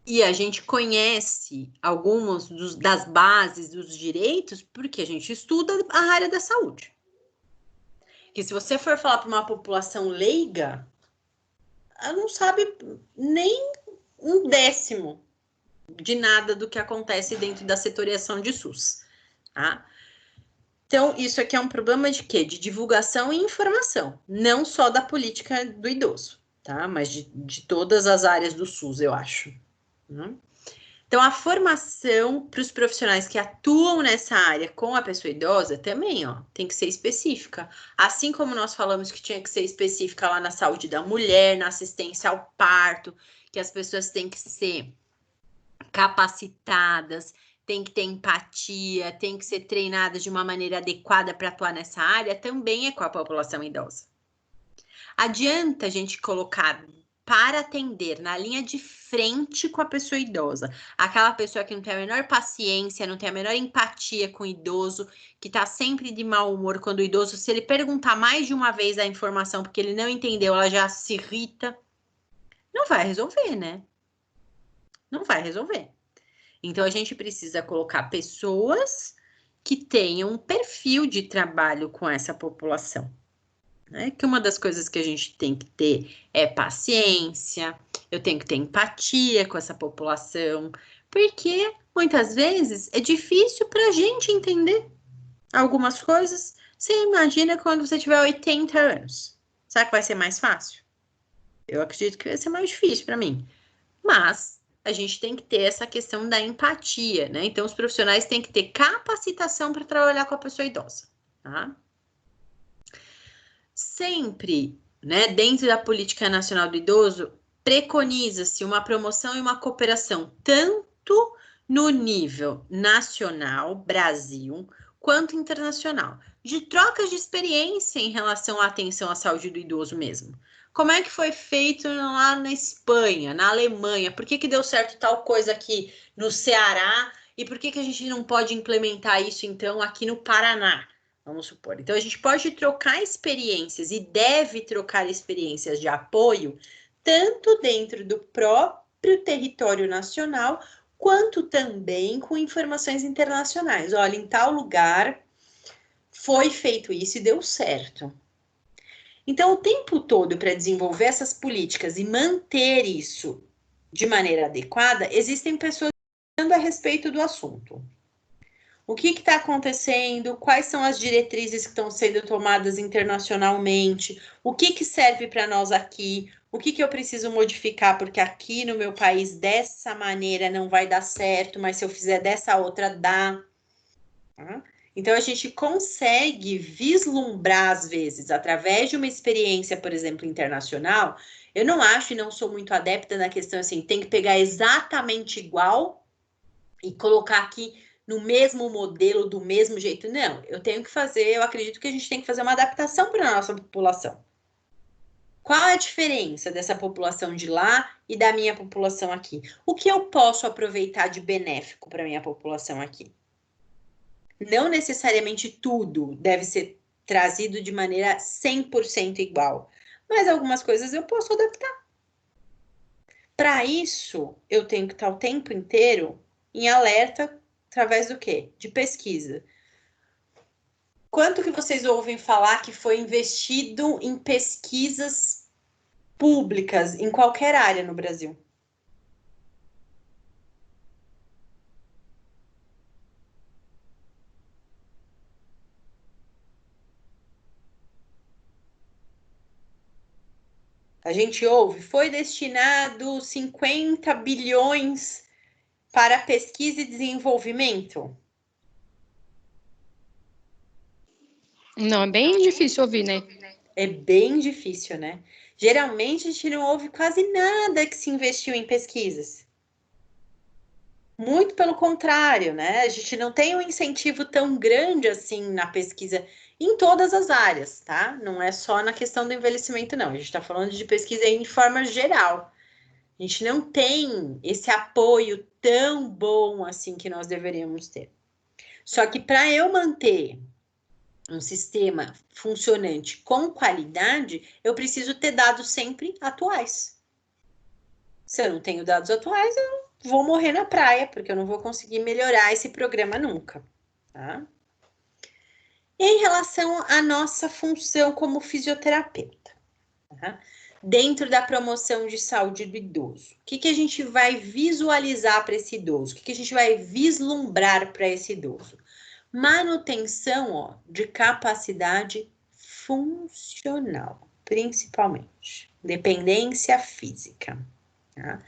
Speaker 1: E a gente conhece algumas das bases dos direitos porque a gente estuda a área da saúde. Que se você for falar para uma população leiga, ela não sabe nem um décimo de nada do que acontece dentro da setoriação de SUS, tá? Então, isso aqui é um problema de quê? De divulgação e informação, não só da política do idoso, tá? Mas de todas as áreas do SUS, eu acho. Né? Então, a formação para os profissionais que atuam nessa área com a pessoa idosa também, ó, tem que ser específica. Assim como nós falamos que tinha que ser específica lá na saúde da mulher, na assistência ao parto, que as pessoas têm que ser capacitadas, tem que ter empatia, tem que ser treinadas de uma maneira adequada para atuar nessa área, também é com a população idosa. Adianta a gente colocar para atender na linha de frente com a pessoa idosa. Aquela pessoa que não tem a menor paciência, não tem a menor empatia com o idoso, que tá sempre de mau humor quando o idoso, se ele perguntar mais de uma vez a informação porque ele não entendeu, ela já se irrita. Não vai resolver, né? Não vai resolver. Então, a gente precisa colocar pessoas que tenham um perfil de trabalho com essa população. Né? Que uma das coisas que a gente tem que ter é paciência, eu tenho que ter empatia com essa população, porque muitas vezes é difícil para a gente entender algumas coisas. Você imagina quando você tiver 80 anos. Será que vai ser mais fácil? Eu acredito que vai ser mais difícil para mim. Mas a gente tem que ter essa questão da empatia, né? Então, os profissionais têm que ter capacitação para trabalhar com a pessoa idosa, tá? Sempre, né, dentro da Política Nacional do Idoso, preconiza-se uma promoção e uma cooperação tanto no nível nacional, Brasil, quanto internacional, de trocas de experiência em relação à atenção à saúde do idoso mesmo. Como é que foi feito lá na Espanha, na Alemanha? Por que que deu certo tal coisa aqui no Ceará? E por que que a gente não pode implementar isso, então, aqui no Paraná? Vamos supor. Então, a gente pode trocar experiências e deve trocar experiências de apoio, tanto dentro do próprio território nacional, quanto também com informações internacionais. Olha, em tal lugar foi feito isso e deu certo. Então, o tempo todo para desenvolver essas políticas e manter isso de maneira adequada, existem pessoas falando a respeito do assunto. O que está acontecendo? Quais são as diretrizes que estão sendo tomadas internacionalmente? O que serve para nós aqui? O que eu preciso modificar? Porque aqui no meu país, dessa maneira, não vai dar certo, mas se eu fizer dessa outra, dá. Tá? Então, a gente consegue vislumbrar, às vezes, através de uma experiência, por exemplo, internacional. Eu não acho e não sou muito adepta na questão assim, tem que pegar exatamente igual e colocar aqui no mesmo modelo, do mesmo jeito. Não, eu tenho que fazer, eu acredito que a gente tem que fazer uma adaptação para a nossa população. Qual é a diferença dessa população de lá e da minha população aqui? O que eu posso aproveitar de benéfico para a minha população aqui? Não necessariamente tudo deve ser trazido de maneira 100% igual, mas algumas coisas eu posso adaptar. Para isso, eu tenho que estar o tempo inteiro em alerta através do quê? De pesquisa. Quanto que vocês ouvem falar que foi investido em pesquisas públicas em qualquer área no Brasil? A gente ouve, foi destinado 50 bilhões para pesquisa e desenvolvimento?
Speaker 6: Não, é bem difícil ouvir, né?
Speaker 1: É bem difícil, né? Geralmente a gente não ouve quase nada que se investiu em pesquisas. Muito pelo contrário, né? A gente não tem um incentivo tão grande assim na pesquisa em todas as áreas, tá? Não é só na questão do envelhecimento, não. A gente está falando de pesquisa em forma geral. A gente não tem esse apoio tão bom assim que nós deveríamos ter. Só que para eu manter um sistema funcionante com qualidade, eu preciso ter dados sempre atuais. Se eu não tenho dados atuais, eu vou morrer na praia, porque eu não vou conseguir melhorar esse programa nunca, tá? E em relação à nossa função como fisioterapeuta, tá? Dentro da promoção de saúde do idoso, o que a gente vai visualizar para esse idoso? O que a gente vai vislumbrar para esse idoso? Manutenção, ó, de capacidade funcional, principalmente. Dependência física. Tá?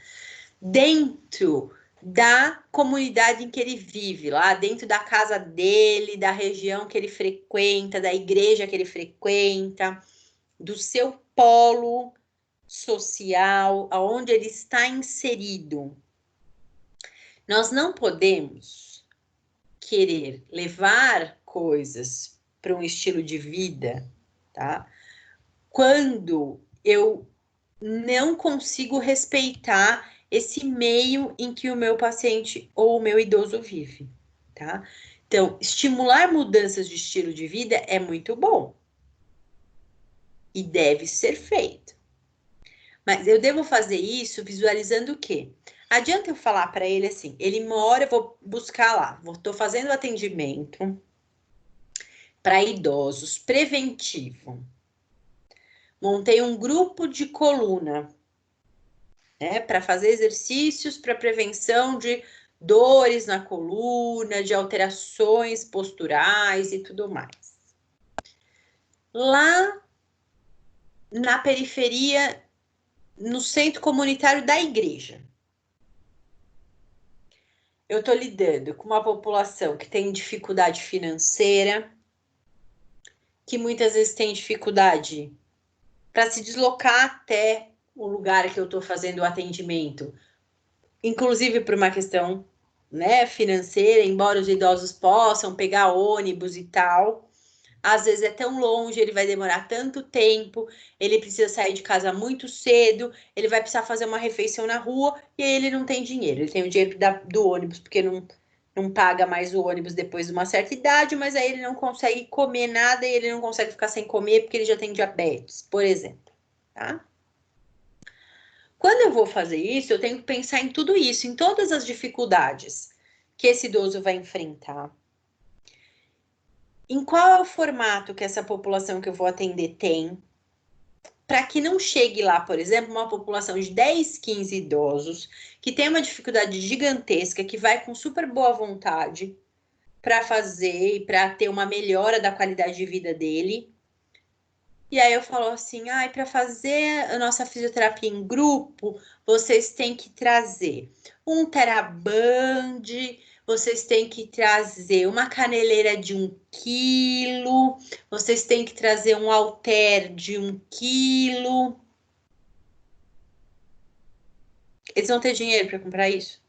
Speaker 1: Dentro da comunidade em que ele vive, lá dentro da casa dele, da região que ele frequenta, da igreja que ele frequenta, do seu polo social, aonde ele está inserido. Nós não podemos querer levar coisas para um estilo de vida, tá? Quando eu não consigo respeitar esse meio em que o meu paciente ou o meu idoso vive, tá? Então, estimular mudanças de estilo de vida é muito bom e deve ser feito. Mas eu devo fazer isso visualizando o quê? Adianta eu falar para ele assim, ele mora, eu vou buscar lá, estou fazendo atendimento para idosos preventivo. Montei um grupo de coluna, né, para fazer exercícios para prevenção de dores na coluna, de alterações posturais e tudo mais. Lá na periferia, no centro comunitário da igreja. Eu estou lidando com uma população que tem dificuldade financeira, que muitas vezes tem dificuldade para se deslocar até o lugar que eu estou fazendo o atendimento, inclusive por uma questão, né, financeira, embora os idosos possam pegar ônibus e tal. Às vezes é tão longe, ele vai demorar tanto tempo, ele precisa sair de casa muito cedo, ele vai precisar fazer uma refeição na rua e aí ele não tem dinheiro. Ele tem o dinheiro do ônibus, porque não paga mais o ônibus depois de uma certa idade, mas aí ele não consegue comer nada e ele não consegue ficar sem comer porque ele já tem diabetes, por exemplo, tá? Quando eu vou fazer isso, eu tenho que pensar em tudo isso, em todas as dificuldades que esse idoso vai enfrentar. Em qual é o formato que essa população que eu vou atender tem, para que não chegue lá, por exemplo, uma população de 10, 15 idosos, que tem uma dificuldade gigantesca, que vai com super boa vontade para fazer e para ter uma melhora da qualidade de vida dele. E aí eu falo assim, para fazer a nossa fisioterapia em grupo, vocês têm que trazer um TheraBand, vocês têm que trazer uma caneleira de 1 quilo, vocês têm que trazer um halter de 1 quilo. Eles vão ter dinheiro para comprar isso?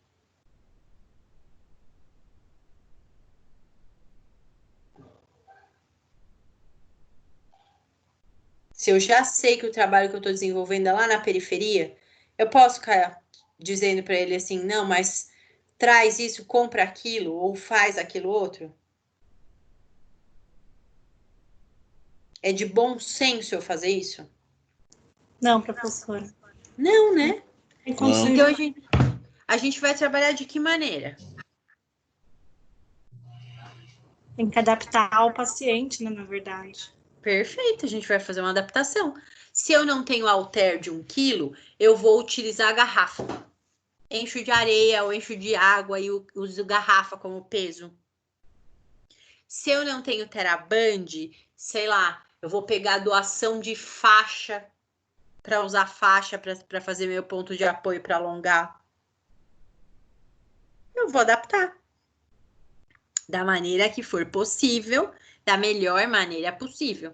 Speaker 1: Se eu já sei que o trabalho que eu estou desenvolvendo é lá na periferia, eu posso ficar dizendo para ele assim, não, mas traz isso, compra aquilo, ou faz aquilo outro? É de bom senso eu fazer isso?
Speaker 2: Não, professora.
Speaker 1: Não, né?
Speaker 2: Tem condições
Speaker 1: Então
Speaker 2: de-
Speaker 1: a gente vai trabalhar de que maneira?
Speaker 2: Tem que adaptar ao paciente, né, na verdade.
Speaker 1: Perfeito, a gente vai fazer uma adaptação. Se eu não tenho halter de 1 quilo, eu vou utilizar a garrafa. Encho de areia ou encho de água e uso garrafa como peso. Se eu não tenho TheraBand, sei lá, eu vou pegar doação de faixa para usar faixa para fazer meu ponto de apoio para alongar. Eu vou adaptar da maneira que for possível, da melhor maneira possível,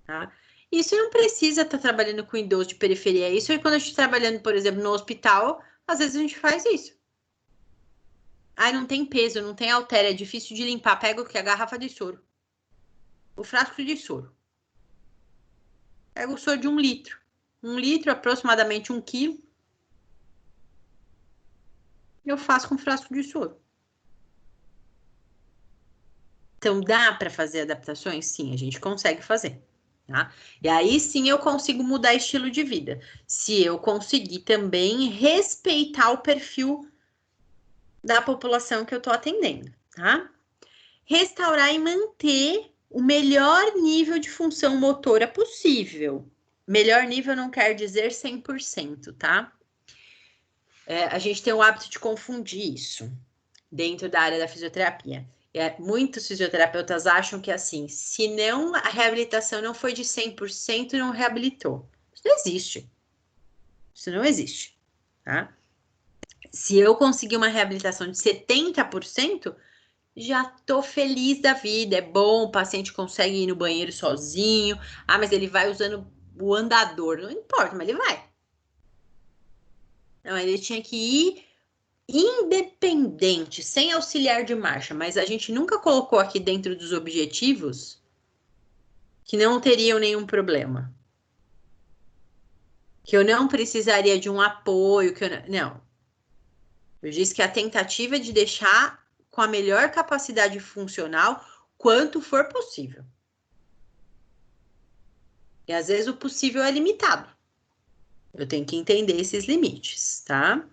Speaker 1: tá? Isso não precisa estar trabalhando com idoso de periferia. Isso é quando a gente está trabalhando, por exemplo, no hospital, às vezes a gente faz isso. Ai, não tem peso, não tem halter, é difícil de limpar. Pega o que? A garrafa de soro. O frasco de soro. Pega o soro de 1 litro. 1 litro, aproximadamente 1 quilo. Eu faço com frasco de soro. Então, dá para fazer adaptações? Sim, a gente consegue fazer. Tá? E aí sim eu consigo mudar estilo de vida. Se eu conseguir também respeitar o perfil da população que eu estou atendendo, tá? Restaurar e manter o melhor nível de função motora possível. Melhor nível não quer dizer 100%, tá? A gente tem o hábito de confundir isso dentro da área da fisioterapia. Muitos fisioterapeutas acham que assim, se não a reabilitação não foi de 100%, não reabilitou. Isso não existe. Isso não existe, tá? Se eu conseguir uma reabilitação de 70%, já tô feliz da vida, é bom, o paciente consegue ir no banheiro sozinho. Ah, mas ele vai usando o andador, não importa, mas ele vai. Não, ele tinha que ir independente, sem auxiliar de marcha, mas a gente nunca colocou aqui dentro dos objetivos que não teriam nenhum problema. Que eu não precisaria de um apoio, que eu não. Eu disse que a tentativa é de deixar com a melhor capacidade funcional quanto for possível. E às vezes o possível é limitado. Eu tenho que entender esses limites, tá?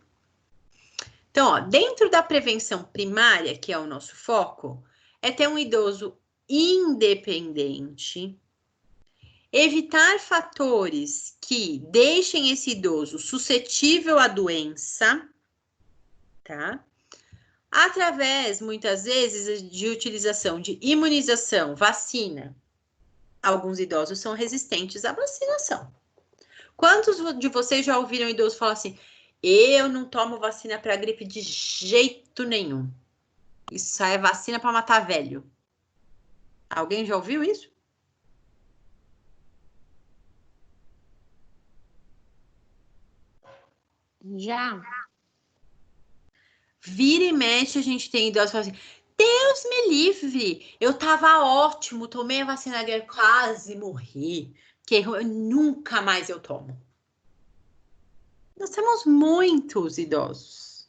Speaker 1: Então, ó, dentro da prevenção primária, que é o nosso foco, é ter um idoso independente, evitar fatores que deixem esse idoso suscetível à doença, tá? Através, muitas vezes, de utilização de imunização, vacina. Alguns idosos são resistentes à vacinação. Quantos de vocês já ouviram um idoso falar assim, eu não tomo vacina para gripe de jeito nenhum. Isso é vacina para matar velho. Alguém já ouviu isso?
Speaker 6: Já.
Speaker 1: Vira e mexe, a gente tem idosos que falam assim, Deus me livre, eu tava ótimo, tomei a vacina, quase morri, que nunca mais eu tomo. Nós temos muitos idosos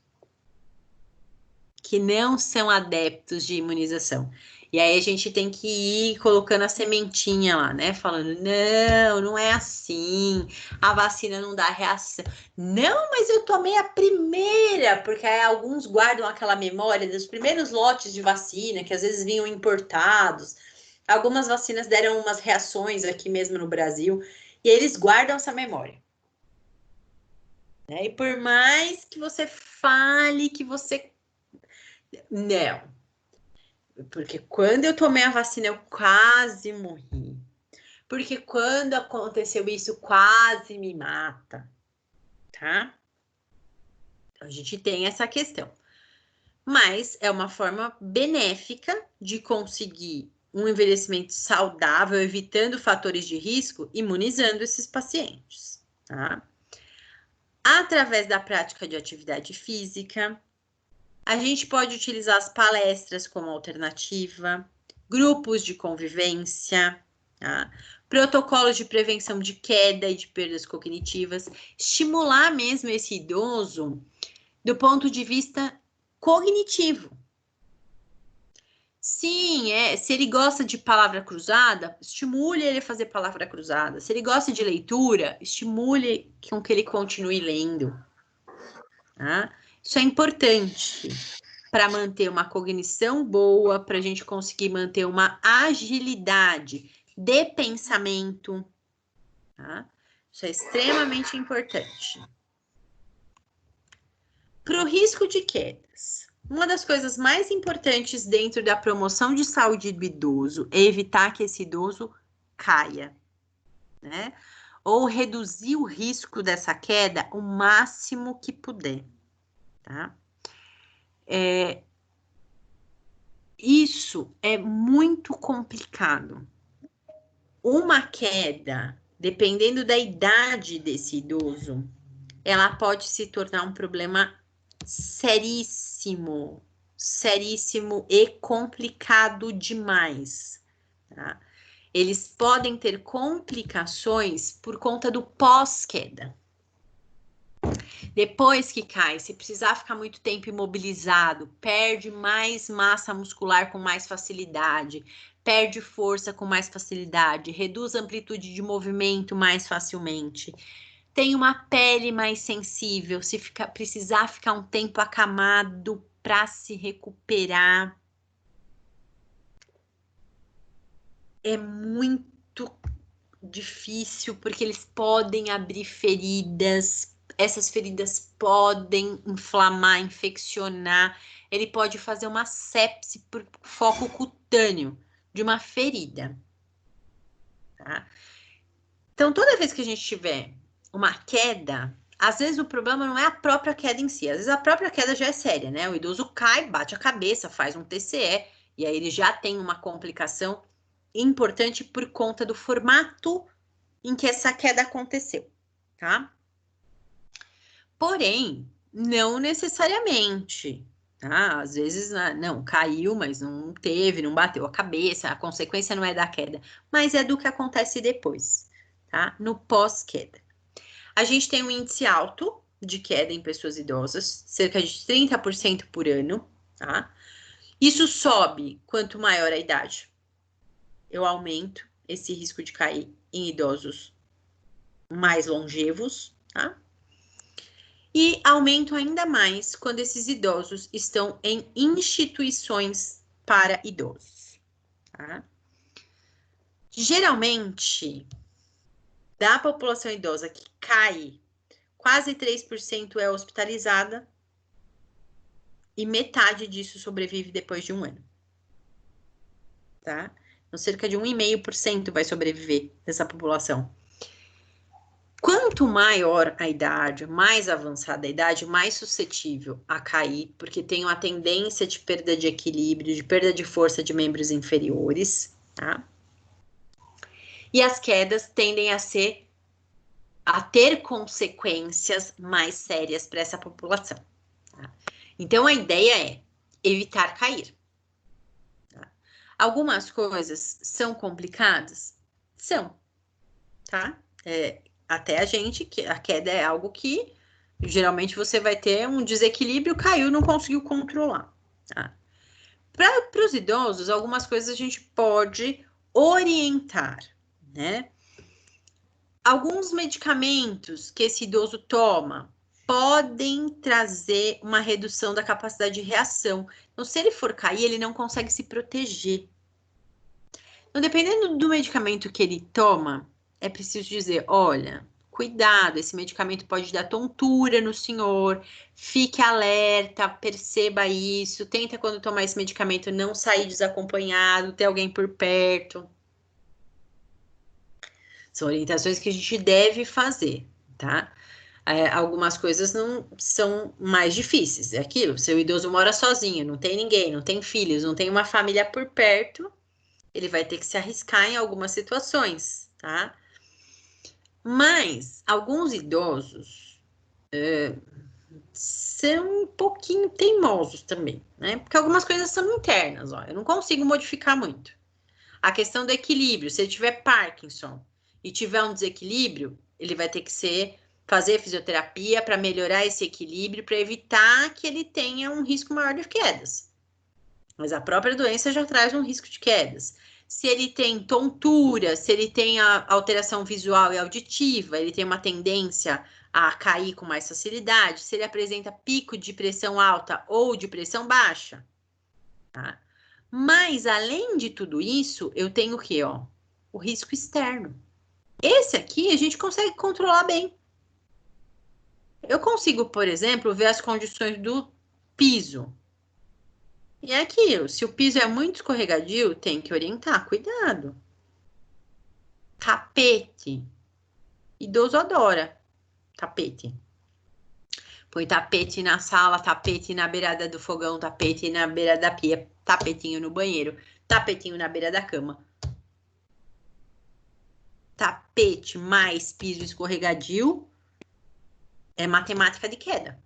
Speaker 1: que não são adeptos de imunização. E aí a gente tem que ir colocando a sementinha lá, né? Falando, não é assim, a vacina não dá reação. Não, mas eu tomei a primeira, porque aí alguns guardam aquela memória dos primeiros lotes de vacina, que às vezes vinham importados. Algumas vacinas deram umas reações aqui mesmo no Brasil, e eles guardam essa memória. E por mais que você fale que você... Não. Porque quando eu tomei a vacina, eu quase morri. Porque quando aconteceu isso, quase me mata. Tá? Então, a gente tem essa questão. Mas é uma forma benéfica de conseguir um envelhecimento saudável, evitando fatores de risco, imunizando esses pacientes. Tá? Através da prática de atividade física, a gente pode utilizar as palestras como alternativa, grupos de convivência, tá? Protocolos de prevenção de queda e de perdas cognitivas, estimular mesmo esse idoso do ponto de vista cognitivo. Sim, se ele gosta de palavra cruzada, estimule ele a fazer palavra cruzada. Se ele gosta de leitura, estimule com que ele continue lendo. Tá? Isso é importante para manter uma cognição boa, para a gente conseguir manter uma agilidade de pensamento. Tá? Isso é extremamente importante. Para o risco de quedas, uma das coisas mais importantes dentro da promoção de saúde do idoso é evitar que esse idoso caia, né? Ou reduzir o risco dessa queda o máximo que puder, tá? Isso é muito complicado. Uma queda, dependendo da idade desse idoso, ela pode se tornar um problema seríssimo, seríssimo e complicado demais. Tá? Eles podem ter complicações por conta do pós-queda. Depois que cai, se precisar ficar muito tempo imobilizado, perde mais massa muscular com mais facilidade, perde força com mais facilidade, reduz a amplitude de movimento mais facilmente, tem uma pele mais sensível, se precisar ficar um tempo acamado para se recuperar. É muito difícil, porque eles podem abrir feridas, essas feridas podem inflamar, infeccionar, ele pode fazer uma sepse por foco cutâneo de uma ferida. Tá? Então, toda vez que a gente tiver uma queda, às vezes o problema não é a própria queda em si, às vezes a própria queda já é séria, né? O idoso cai, bate a cabeça, faz um TCE, e aí ele já tem uma complicação importante por conta do formato em que essa queda aconteceu, tá? Porém, não necessariamente, tá? Às vezes, não, caiu, mas não teve, não bateu a cabeça, a consequência não é da queda, mas é do que acontece depois, tá? No pós-queda. A gente tem um índice alto de queda em pessoas idosas, cerca de 30% por ano, tá? Isso sobe quanto maior a idade. Eu aumento esse risco de cair em idosos mais longevos, tá? E aumento ainda mais quando esses idosos estão em instituições para idosos, tá? Geralmente, da população idosa que cai, quase 3% é hospitalizada e metade disso sobrevive depois de um ano, tá? Então, cerca de 1,5% vai sobreviver dessa população. Quanto maior a idade, mais avançada a idade, mais suscetível a cair, porque tem uma tendência de perda de equilíbrio, de perda de força de membros inferiores, tá? E as quedas tendem a ter consequências mais sérias para essa população. Tá? Então, a ideia é evitar cair. Tá? Algumas coisas são complicadas? São, tá? Até que a queda é algo que geralmente você vai ter um desequilíbrio, caiu, não conseguiu controlar. Tá? Para os idosos, algumas coisas a gente pode orientar, né? Alguns medicamentos que esse idoso toma podem trazer uma redução da capacidade de reação. Então, se ele for cair, ele não consegue se proteger. Então, dependendo do medicamento que ele toma, é preciso dizer, olha, cuidado, esse medicamento pode dar tontura no senhor, fique alerta, perceba isso, tenta quando tomar esse medicamento não sair desacompanhado, ter alguém por perto. São orientações que a gente deve fazer, tá? Algumas coisas não são mais difíceis, é aquilo, seu idoso mora sozinho, não tem ninguém, não tem filhos, não tem uma família por perto, ele vai ter que se arriscar em algumas situações, tá? Mas alguns idosos são um pouquinho teimosos também, né? Porque algumas coisas são internas, ó, eu não consigo modificar muito. A questão do equilíbrio, se ele tiver Parkinson e tiver um desequilíbrio, ele vai ter que fazer fisioterapia para melhorar esse equilíbrio, para evitar que ele tenha um risco maior de quedas. Mas a própria doença já traz um risco de quedas. Se ele tem tontura, se ele tem a alteração visual e auditiva, ele tem uma tendência a cair com mais facilidade, se ele apresenta pico de pressão alta ou de pressão baixa, tá? Mas, além de tudo isso, eu tenho o quê, ó? O risco externo. Esse aqui a gente consegue controlar bem. Eu consigo, por exemplo, ver as condições do piso. E é aquilo, se o piso é muito escorregadio, tem que orientar, cuidado. Tapete. Idoso adora tapete. Põe tapete na sala, tapete na beirada do fogão, tapete na beira da pia, tapetinho no banheiro, tapetinho na beira da cama. Tapete mais piso escorregadio é matemática de queda.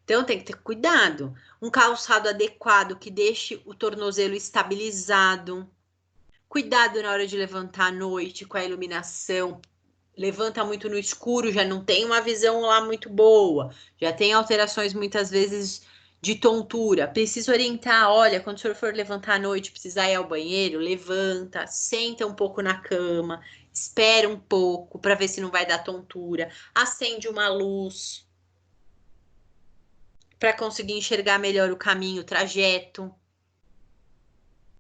Speaker 1: Então, tem que ter cuidado. Um calçado adequado que deixe o tornozelo estabilizado. Cuidado na hora de levantar à noite com a iluminação. Levanta muito no escuro, já não tem uma visão lá muito boa. Já tem alterações, muitas vezes, de tontura. Preciso orientar, olha, quando o senhor for levantar à noite, precisar ir ao banheiro, levanta, senta um pouco na cama, espera um pouco para ver se não vai dar tontura. Acende uma luz para conseguir enxergar melhor o caminho, o trajeto.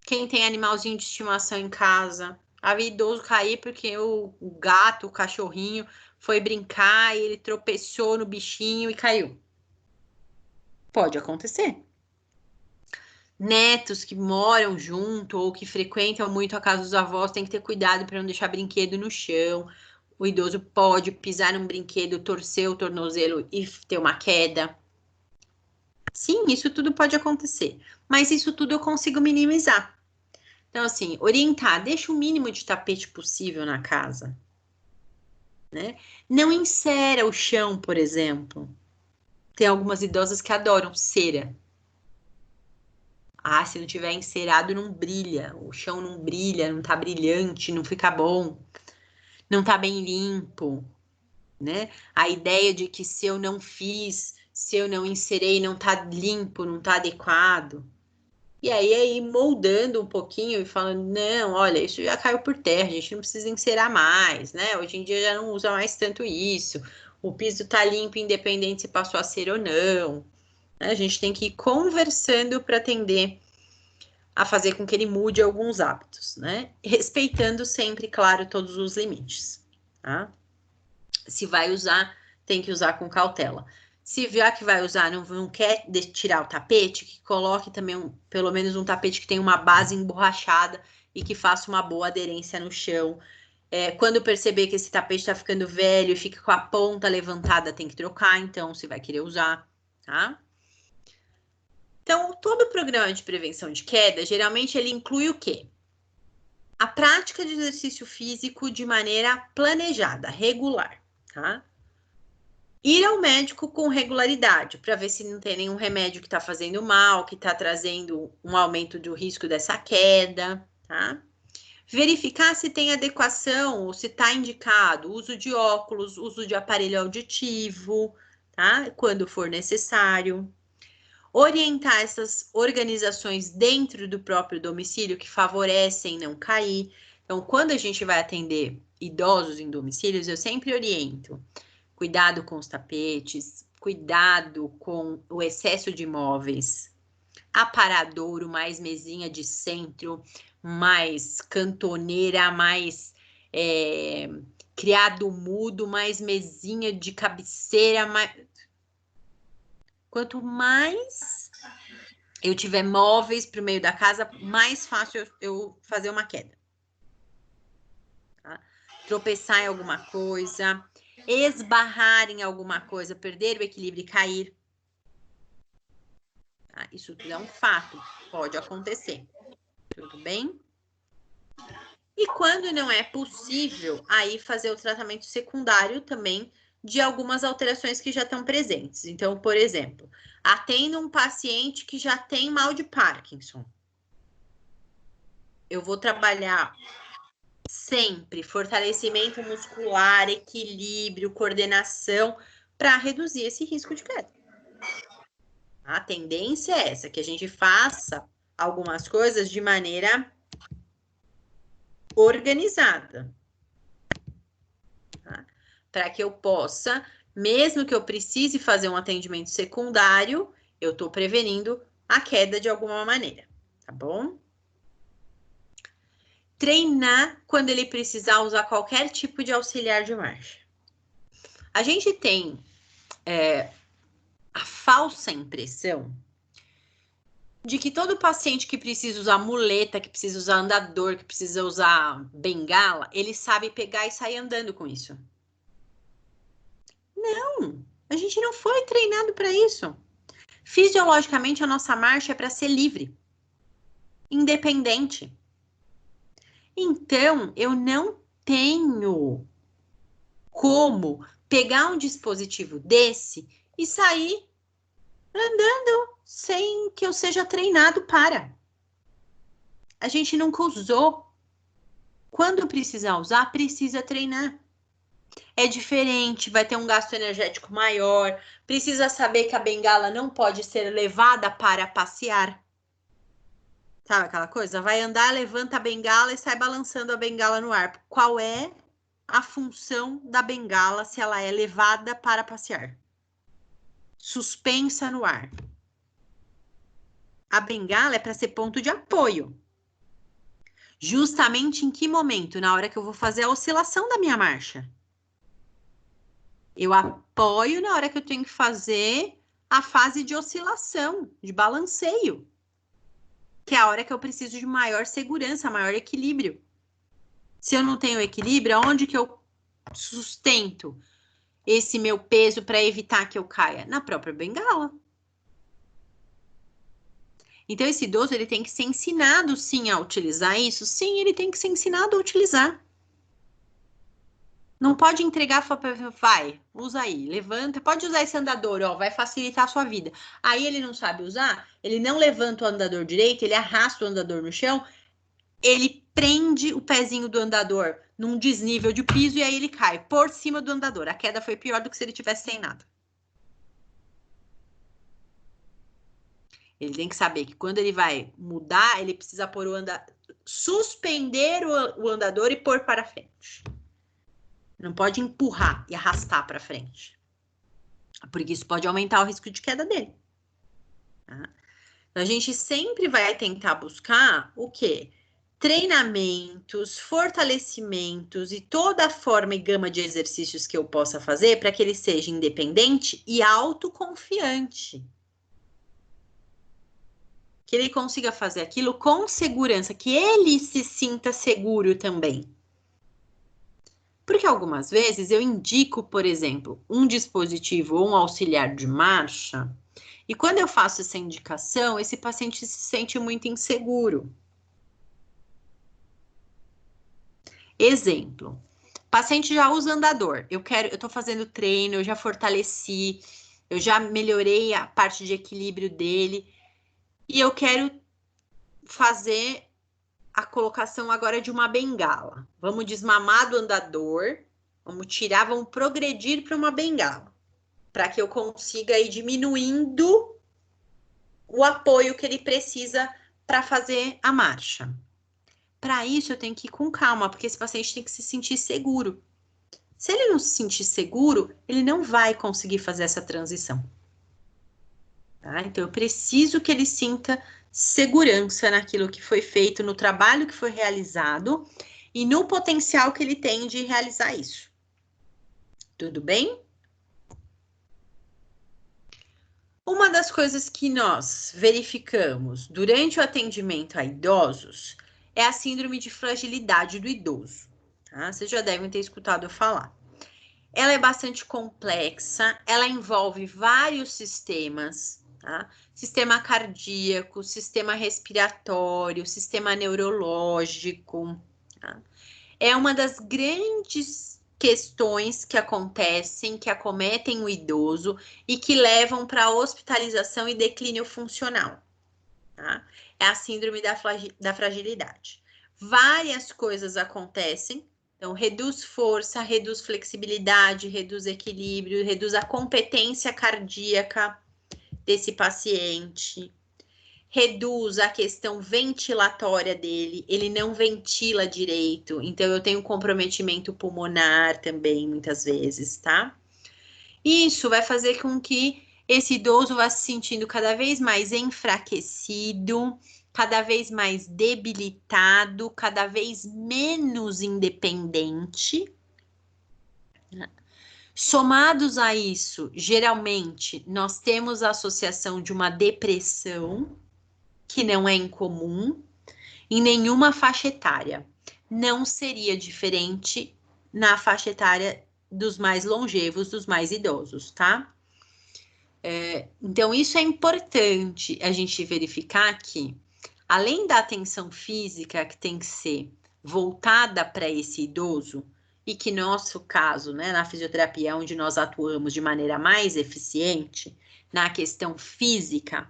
Speaker 1: Quem tem animalzinho de estimação em casa, havia idoso cair porque o gato, o cachorrinho, foi brincar e ele tropeçou no bichinho e caiu. Pode acontecer. Netos que moram junto ou que frequentam muito a casa dos avós tem que ter cuidado para não deixar brinquedo no chão. O idoso pode pisar num brinquedo, torcer o tornozelo e ter uma queda. Sim, isso tudo pode acontecer, mas isso tudo eu consigo minimizar. Então, assim, orientar, deixa o mínimo de tapete possível na casa, né? Não encera o chão, por exemplo. Tem algumas idosas que adoram cera. Ah, se não tiver encerado, não brilha. O chão não brilha, não tá brilhante, não fica bom. Não tá bem limpo. né? A ideia de que se eu não fiz, se eu não inserei, não tá limpo, não tá adequado. E aí moldando um pouquinho e falando, não, olha, isso já caiu por terra, a gente não precisa inserar mais, né? Hoje em dia já não usa mais tanto isso. O piso tá limpo, independente se passou a ser ou não. A gente tem que ir conversando para atender a fazer com que ele mude alguns hábitos, né? Respeitando sempre, claro, todos os limites, tá? Se vai usar, tem que usar com cautela. Se já que vai usar, não quer tirar o tapete, que coloque também pelo menos um tapete que tenha uma base emborrachada e que faça uma boa aderência no chão. Quando perceber que esse tapete está ficando velho e fica com a ponta levantada, tem que trocar, então, se vai querer usar, tá? Então, todo o programa de prevenção de queda, geralmente ele inclui o quê? A prática de exercício físico de maneira planejada, regular, tá? Ir ao médico com regularidade, para ver se não tem nenhum remédio que está fazendo mal, que está trazendo um aumento do risco dessa queda, tá? Verificar se tem adequação ou se está indicado uso de óculos, uso de aparelho auditivo, tá? Quando for necessário. Orientar essas organizações dentro do próprio domicílio que favorecem não cair. Então, quando a gente vai atender idosos em domicílios, eu sempre oriento. Cuidado com os tapetes, cuidado com o excesso de móveis, aparadouro, mais mesinha de centro, mais cantoneira, mais criado mudo, mais mesinha de cabeceira, mais... Quanto mais eu tiver móveis para o meio da casa, mais fácil eu fazer uma queda. Tá? Tropeçar em alguma coisa, esbarrar em alguma coisa, perder o equilíbrio e cair. Tá? Isso tudo é um fato, pode acontecer. Tudo bem? E quando não é possível, aí fazer o tratamento secundário também de algumas alterações que já estão presentes. Então, por exemplo, atendo um paciente que já tem mal de Parkinson. Eu vou trabalhar sempre fortalecimento muscular, equilíbrio, coordenação, para reduzir esse risco de queda. A tendência é essa, que a gente faça algumas coisas de maneira organizada. Tá? Para que eu possa, mesmo que eu precise fazer um atendimento secundário, eu estou prevenindo a queda de alguma maneira, tá bom? Treinar quando ele precisar usar qualquer tipo de auxiliar de marcha. A gente tem a falsa impressão de que todo paciente que precisa usar muleta, que precisa usar andador, que precisa usar bengala, ele sabe pegar e sair andando com isso. Não, a gente não foi treinado para isso. Fisiologicamente, a nossa marcha é para ser livre, independente. Então, eu não tenho como pegar um dispositivo desse e sair andando sem que eu seja treinado para. A gente nunca usou. Quando precisar usar, precisa treinar. É diferente, vai ter um gasto energético maior, precisa saber que a bengala não pode ser levada para passear. Sabe aquela coisa? Vai andar, levanta a bengala e sai balançando a bengala no ar. Qual é a função da bengala se ela é levada para passear? Suspensa no ar. A bengala é para ser ponto de apoio. Justamente em que momento? Na hora que eu vou fazer a oscilação da minha marcha. Eu apoio na hora que eu tenho que fazer a fase de oscilação, de balanceio. Que é a hora que eu preciso de maior segurança, maior equilíbrio. Se eu não tenho equilíbrio, aonde que eu sustento esse meu peso para evitar que eu caia? Na própria bengala. Então, esse idoso, ele tem que ser ensinado, sim, a utilizar isso? Sim, ele tem que ser ensinado a utilizar. Não pode entregar, vai, usa aí, levanta, pode usar esse andador, ó, vai facilitar a sua vida. Aí ele não sabe usar, ele não levanta o andador direito, ele arrasta o andador no chão, ele prende o pezinho do andador num desnível de piso e aí ele cai por cima do andador. A queda foi pior do que se ele tivesse sem nada. Ele tem que saber que quando ele vai mudar, ele precisa pôr suspender o andador e pôr para frente. Não pode empurrar e arrastar para frente. Porque isso pode aumentar o risco de queda dele. Tá? Então, a gente sempre vai tentar buscar o quê? Treinamentos, fortalecimentos e toda a forma e gama de exercícios que eu possa fazer para que ele seja independente e autoconfiante. Que ele consiga fazer aquilo com segurança, que ele se sinta seguro também. Porque algumas vezes eu indico, por exemplo, um dispositivo ou um auxiliar de marcha, e quando eu faço essa indicação, esse paciente se sente muito inseguro. Exemplo, o paciente já usa andador, eu estou fazendo treino, eu já fortaleci, eu já melhorei a parte de equilíbrio dele, e eu quero fazer a colocação agora de uma bengala. Vamos desmamar do andador, vamos tirar, vamos progredir para uma bengala, para que eu consiga ir diminuindo o apoio que ele precisa para fazer a marcha. Para isso, eu tenho que ir com calma, porque esse paciente tem que se sentir seguro. Se ele não se sentir seguro, ele não vai conseguir fazer essa transição. Tá? Então, eu preciso que ele sinta segurança naquilo que foi feito, no trabalho que foi realizado e no potencial que ele tem de realizar isso. Tudo bem? Uma das coisas que nós verificamos durante o atendimento a idosos é a síndrome de fragilidade do idoso. Tá? Vocês já devem ter escutado eu falar. Ela é bastante complexa, ela envolve vários sistemas, tá? Sistema cardíaco, sistema respiratório, sistema neurológico. Tá? É uma das grandes questões que acontecem, que acometem o idoso e que levam para hospitalização e declínio funcional. Tá? É a síndrome da fragilidade. Várias coisas acontecem. Então, reduz força, reduz flexibilidade, reduz equilíbrio, reduz a competência cardíaca desse paciente, reduz a questão ventilatória dele, ele não ventila direito, então eu tenho comprometimento pulmonar também, muitas vezes, tá? Isso vai fazer com que esse idoso vá se sentindo cada vez mais enfraquecido, cada vez mais debilitado, cada vez menos independente. Somados a isso, geralmente, nós temos a associação de uma depressão, que não é incomum, em nenhuma faixa etária. Não seria diferente na faixa etária dos mais longevos, dos mais idosos, tá? Então, isso é importante a gente verificar que, além da atenção física que tem que ser voltada para esse idoso, e que nosso caso, né, na fisioterapia, onde nós atuamos de maneira mais eficiente, na questão física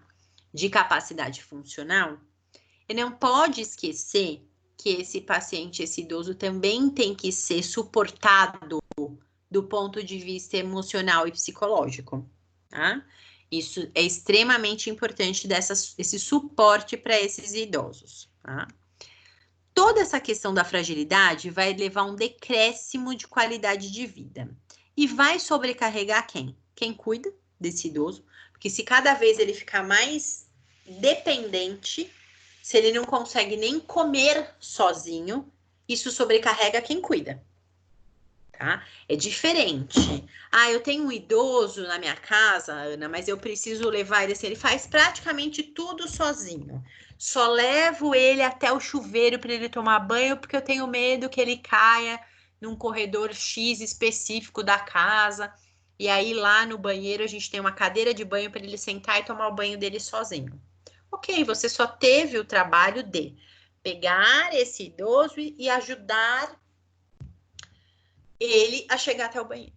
Speaker 1: de capacidade funcional, ele não pode esquecer que esse paciente, esse idoso, também tem que ser suportado do ponto de vista emocional e psicológico, tá? Isso é extremamente importante, esse suporte para esses idosos, tá? Toda essa questão da fragilidade vai levar a um decréscimo de qualidade de vida. E vai sobrecarregar quem? Quem cuida desse idoso. Porque se cada vez ele ficar mais dependente, se ele não consegue nem comer sozinho, isso sobrecarrega quem cuida. Tá? É diferente. Ah, eu tenho um idoso na minha casa, Ana, mas eu preciso levar ele assim, ele faz praticamente tudo sozinho. Só levo ele até o chuveiro para ele tomar banho, porque eu tenho medo que ele caia num corredor X específico da casa. E aí lá no banheiro a gente tem uma cadeira de banho para ele sentar e tomar o banho dele sozinho. Ok, você só teve o trabalho de pegar esse idoso e ajudar ele a chegar até o banheiro.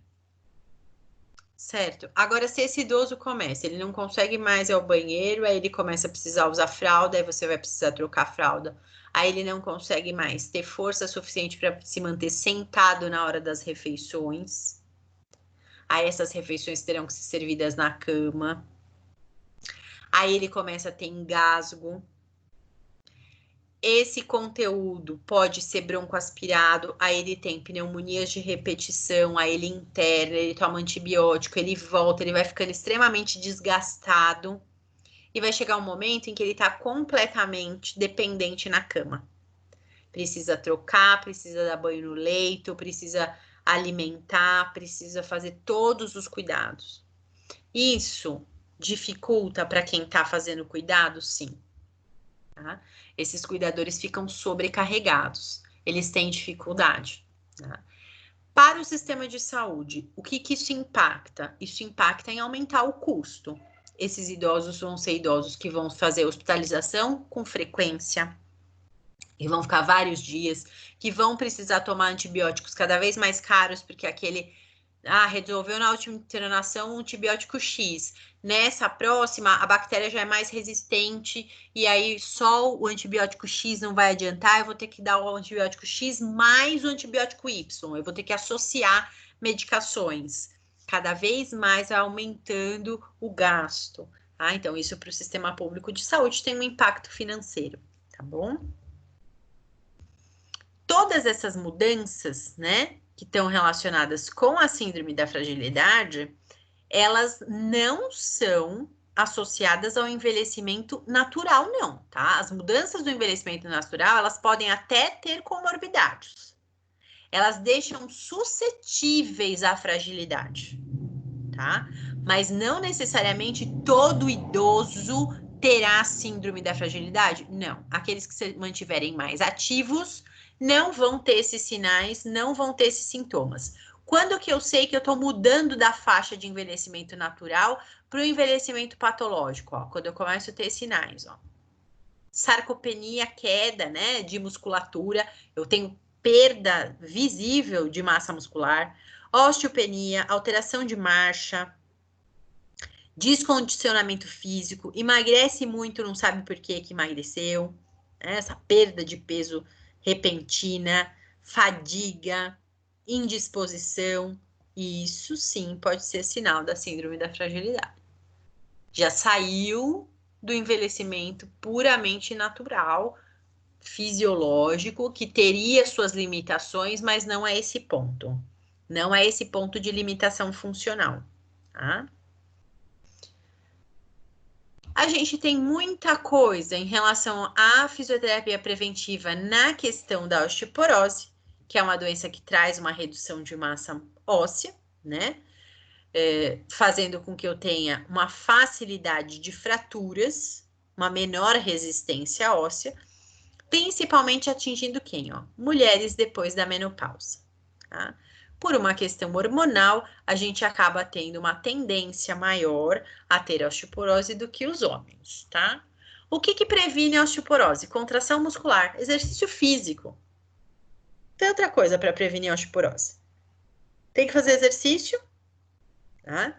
Speaker 1: Certo. Agora, se esse idoso começa, ele não consegue mais ir ao banheiro, aí ele começa a precisar usar fralda, aí você vai precisar trocar a fralda. Aí ele não consegue mais ter força suficiente para se manter sentado na hora das refeições. Aí essas refeições terão que ser servidas na cama. Aí ele começa a ter engasgo. Esse conteúdo pode ser broncoaspirado, aí ele tem pneumonias de repetição, aí ele interna, ele toma antibiótico, ele volta, ele vai ficando extremamente desgastado e vai chegar um momento em que ele está completamente dependente na cama. Precisa trocar, precisa dar banho no leito, precisa alimentar, precisa fazer todos os cuidados. Isso dificulta para quem está fazendo cuidado? Sim. Tá? Esses cuidadores ficam sobrecarregados, eles têm dificuldade. Tá? Para o sistema de saúde, o que isso impacta? Isso impacta em aumentar o custo. Esses idosos vão ser idosos que vão fazer hospitalização com frequência, e vão ficar vários dias, que vão precisar tomar antibióticos cada vez mais caros, porque aquele resolveu na última internação um antibiótico X. Nessa próxima, a bactéria já é mais resistente e aí só o antibiótico X não vai adiantar. Eu vou ter que dar o antibiótico X mais o antibiótico Y. Eu vou ter que associar medicações. Cada vez mais aumentando o gasto. Tá? Então, isso para o sistema público de saúde tem um impacto financeiro, tá bom? Todas essas mudanças, né, que estão relacionadas com a síndrome da fragilidade, elas não são associadas ao envelhecimento natural, não, tá? As mudanças do envelhecimento natural, elas podem até ter comorbidades. Elas deixam suscetíveis à fragilidade, tá? Mas não necessariamente todo idoso terá síndrome da fragilidade. Não. Aqueles que se mantiverem mais ativos não vão ter esses sinais, não vão ter esses sintomas. Quando que eu sei que eu estou mudando da faixa de envelhecimento natural para o envelhecimento patológico? Ó, quando eu começo a ter sinais, ó. Sarcopenia, queda, né, de musculatura, eu tenho perda visível de massa muscular, osteopenia, alteração de marcha, descondicionamento físico, emagrece muito, não sabe por que emagreceu, né? Essa perda de peso repentina, fadiga, indisposição, e isso sim pode ser sinal da síndrome da fragilidade. Já saiu do envelhecimento puramente natural, fisiológico, que teria suas limitações, mas não é esse ponto. Não é esse ponto de limitação funcional, tá? A gente tem muita coisa em relação à fisioterapia preventiva na questão da osteoporose, que é uma doença que traz uma redução de massa óssea, né? Fazendo com que eu tenha uma facilidade de fraturas, uma menor resistência óssea, principalmente atingindo quem? Ó? Mulheres depois da menopausa. Tá? Por uma questão hormonal, a gente acaba tendo uma tendência maior a ter osteoporose do que os homens, tá? O que previne a osteoporose? Contração muscular, exercício físico. Tem outra coisa para prevenir a osteoporose. Tem que fazer exercício, tá?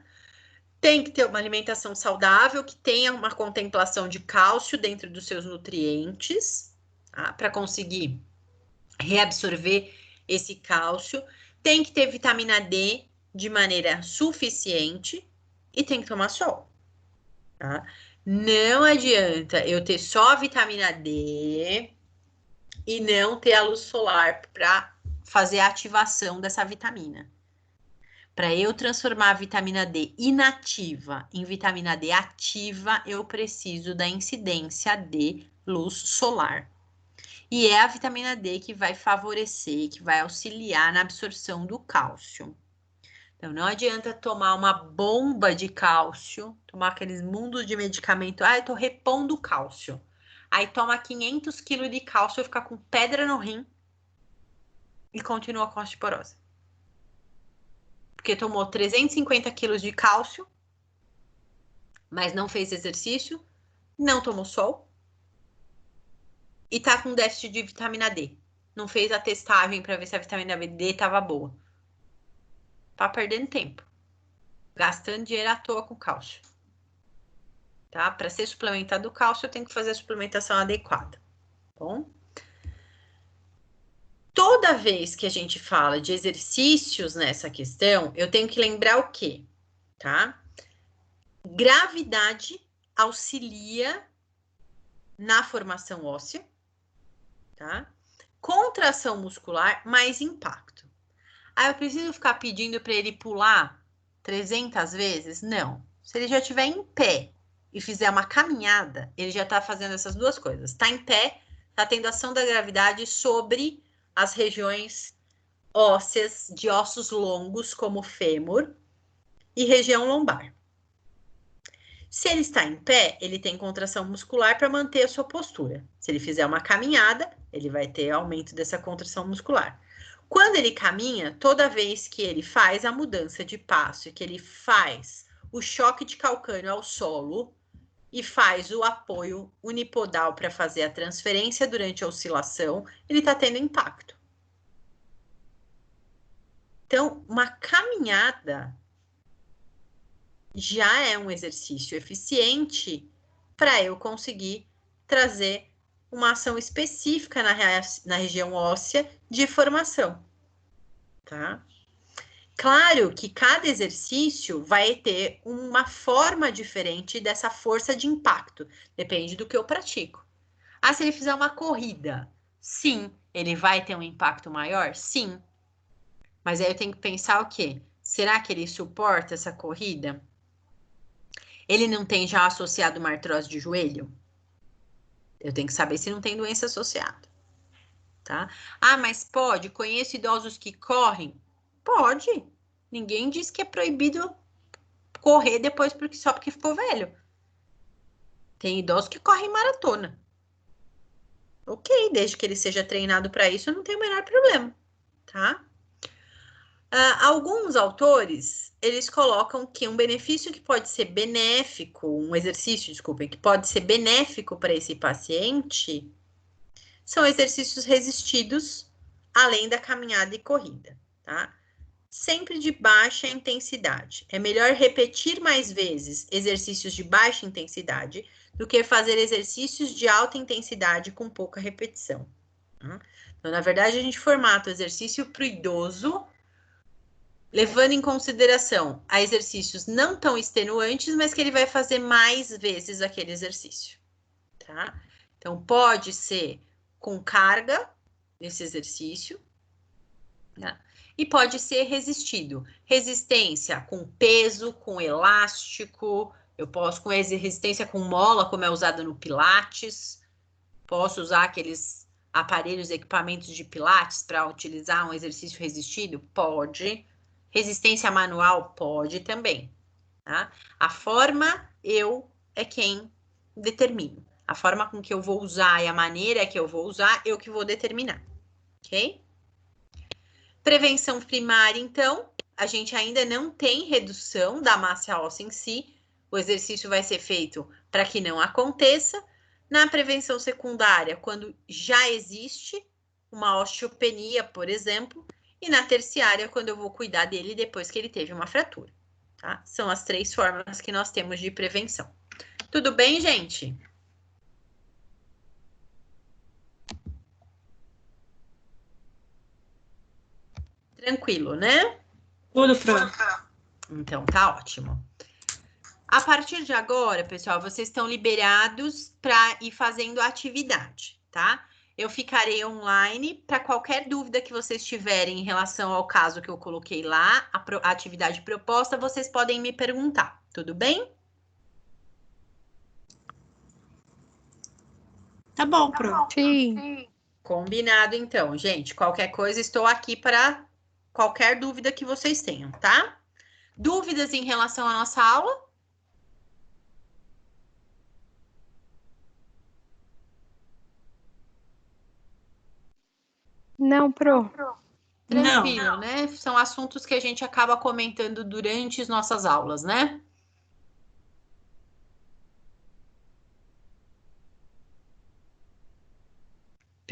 Speaker 1: Tem que ter uma alimentação saudável, que tenha uma contemplação de cálcio dentro dos seus nutrientes, tá? Para conseguir reabsorver esse cálcio. Tem que ter vitamina D de maneira suficiente e tem que tomar sol, tá? Não adianta eu ter só a vitamina D e não ter a luz solar para fazer a ativação dessa vitamina. Para eu transformar a vitamina D inativa em vitamina D ativa, eu preciso da incidência de luz solar. E é a vitamina D que vai favorecer, que vai auxiliar na absorção do cálcio. Então, não adianta tomar uma bomba de cálcio, tomar aqueles mundos de medicamento. Eu tô repondo cálcio. Aí toma 500 kg de cálcio e fica com pedra no rim e continua com osteoporose. Porque tomou 350 kg de cálcio, mas não fez exercício, não tomou sol, e tá com déficit de vitamina D. Não fez a testagem para ver se a vitamina D estava boa. Tá perdendo tempo. gastando dinheiro à toa com cálcio. Tá? Para ser suplementado o cálcio, eu tenho que fazer a suplementação adequada. Bom? Toda vez que a gente fala de exercícios nessa questão, eu tenho que lembrar o quê? Tá? Gravidade auxilia na formação óssea, tá? Contração muscular mais impacto. Ah, eu preciso ficar pedindo para ele pular 300 vezes? Não. Se ele já estiver em pé e fizer uma caminhada, ele já está fazendo essas duas coisas. Está em pé, está tendo ação da gravidade sobre as regiões ósseas de ossos longos, como o fêmur, e região lombar. Se ele está em pé, ele tem contração muscular para manter a sua postura. Se ele fizer uma caminhada, ele vai ter aumento dessa contração muscular. Quando ele caminha, toda vez que ele faz a mudança de passo e que ele faz o choque de calcâneo ao solo e faz o apoio unipodal para fazer a transferência durante a oscilação, ele está tendo impacto. Então, uma caminhada já é um exercício eficiente para eu conseguir trazer uma ação específica na região óssea de formação, tá? Claro que cada exercício vai ter uma forma diferente dessa força de impacto, depende do que eu pratico. Ah, se ele fizer uma corrida, sim, ele vai ter um impacto maior? Sim. Mas aí eu tenho que pensar o quê? Será que ele suporta essa corrida? Ele não tem já associado uma artrose de joelho? Eu tenho que saber se não tem doença associada, tá? Ah, mas pode? Conheço idosos que correm? Pode. Ninguém diz que é proibido correr depois só porque ficou velho. Tem idosos que correm maratona. Ok, desde que ele seja treinado para isso, não tem o menor problema, tá? Alguns autores, eles colocam que um benefício que pode ser benéfico, um exercício, desculpem, que pode ser benéfico para esse paciente, são exercícios resistidos, além da caminhada e corrida, tá? Sempre de baixa intensidade. É melhor repetir mais vezes exercícios de baixa intensidade do que fazer exercícios de alta intensidade com pouca repetição. Tá? Então, na verdade, a gente formata o exercício para o idoso, levando em consideração a exercícios não tão extenuantes, mas que ele vai fazer mais vezes aquele exercício, tá? Então, pode ser com carga nesse exercício, né? E pode ser resistido. Resistência com peso, com elástico, eu posso com resistência com mola, como é usado no Pilates, posso usar aqueles aparelhos, equipamentos de Pilates para utilizar um exercício resistido? Pode. Resistência manual? Pode também, tá? A forma é quem determino. A forma com que eu vou usar e a maneira que eu vou usar, eu que vou determinar, ok? Prevenção primária, então, a gente ainda não tem redução da massa óssea em si, o exercício vai ser feito para que não aconteça. Na prevenção secundária, quando já existe uma osteopenia, por exemplo, e na terciária, quando eu vou cuidar dele depois que ele teve uma fratura, tá? São as 3 formas que nós temos de prevenção. Tudo bem, gente? Tranquilo, né?
Speaker 2: Tudo pronto.
Speaker 1: Então, tá ótimo. A partir de agora, pessoal, vocês estão liberados para ir fazendo a atividade, tá? Eu ficarei online para qualquer dúvida que vocês tiverem em relação ao caso que eu coloquei lá, a atividade proposta, vocês podem me perguntar, tudo bem?
Speaker 2: Tá bom, Pro.
Speaker 6: Sim.
Speaker 1: Combinado, então, gente. Qualquer coisa, estou aqui para qualquer dúvida que vocês tenham, tá? Dúvidas em relação à nossa aula?
Speaker 6: Não, Pro.
Speaker 1: Tranquilo, né? São assuntos que a gente acaba comentando durante as nossas aulas, né?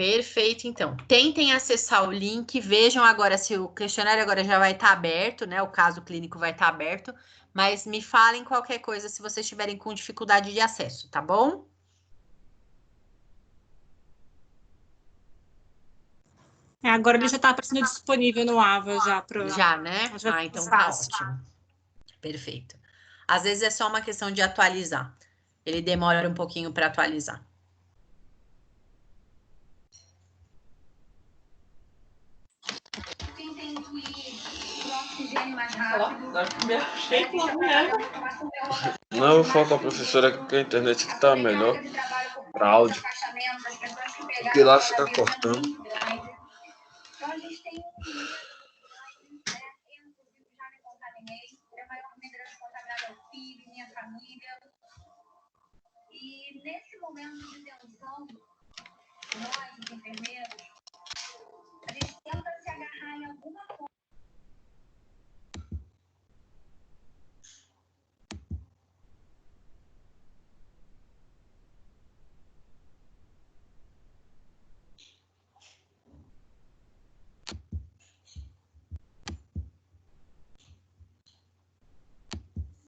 Speaker 1: Perfeito, então. Tentem acessar o link, vejam agora se o questionário agora já vai estar aberto, né? O caso clínico vai estar aberto, mas me falem qualquer coisa se vocês estiverem com dificuldade de acesso, tá bom?
Speaker 2: Agora ele já está aparecendo disponível no AVA já.
Speaker 1: Já, né?
Speaker 2: Já
Speaker 1: Ah, então tá
Speaker 2: fácil.
Speaker 1: ótimo. Perfeito. Às vezes é só uma questão de atualizar. Ele demora um pouquinho para atualizar.
Speaker 7: Não, eu vou falar com a professora que a internet que tá melhor para áudio. Porque lá fica cortando.
Speaker 5: Então a gente tem inclusive já me contaminei, é a maior mineira contaminada é o filho, minha família. E nesse momento de tensão, nós, os enfermeiros,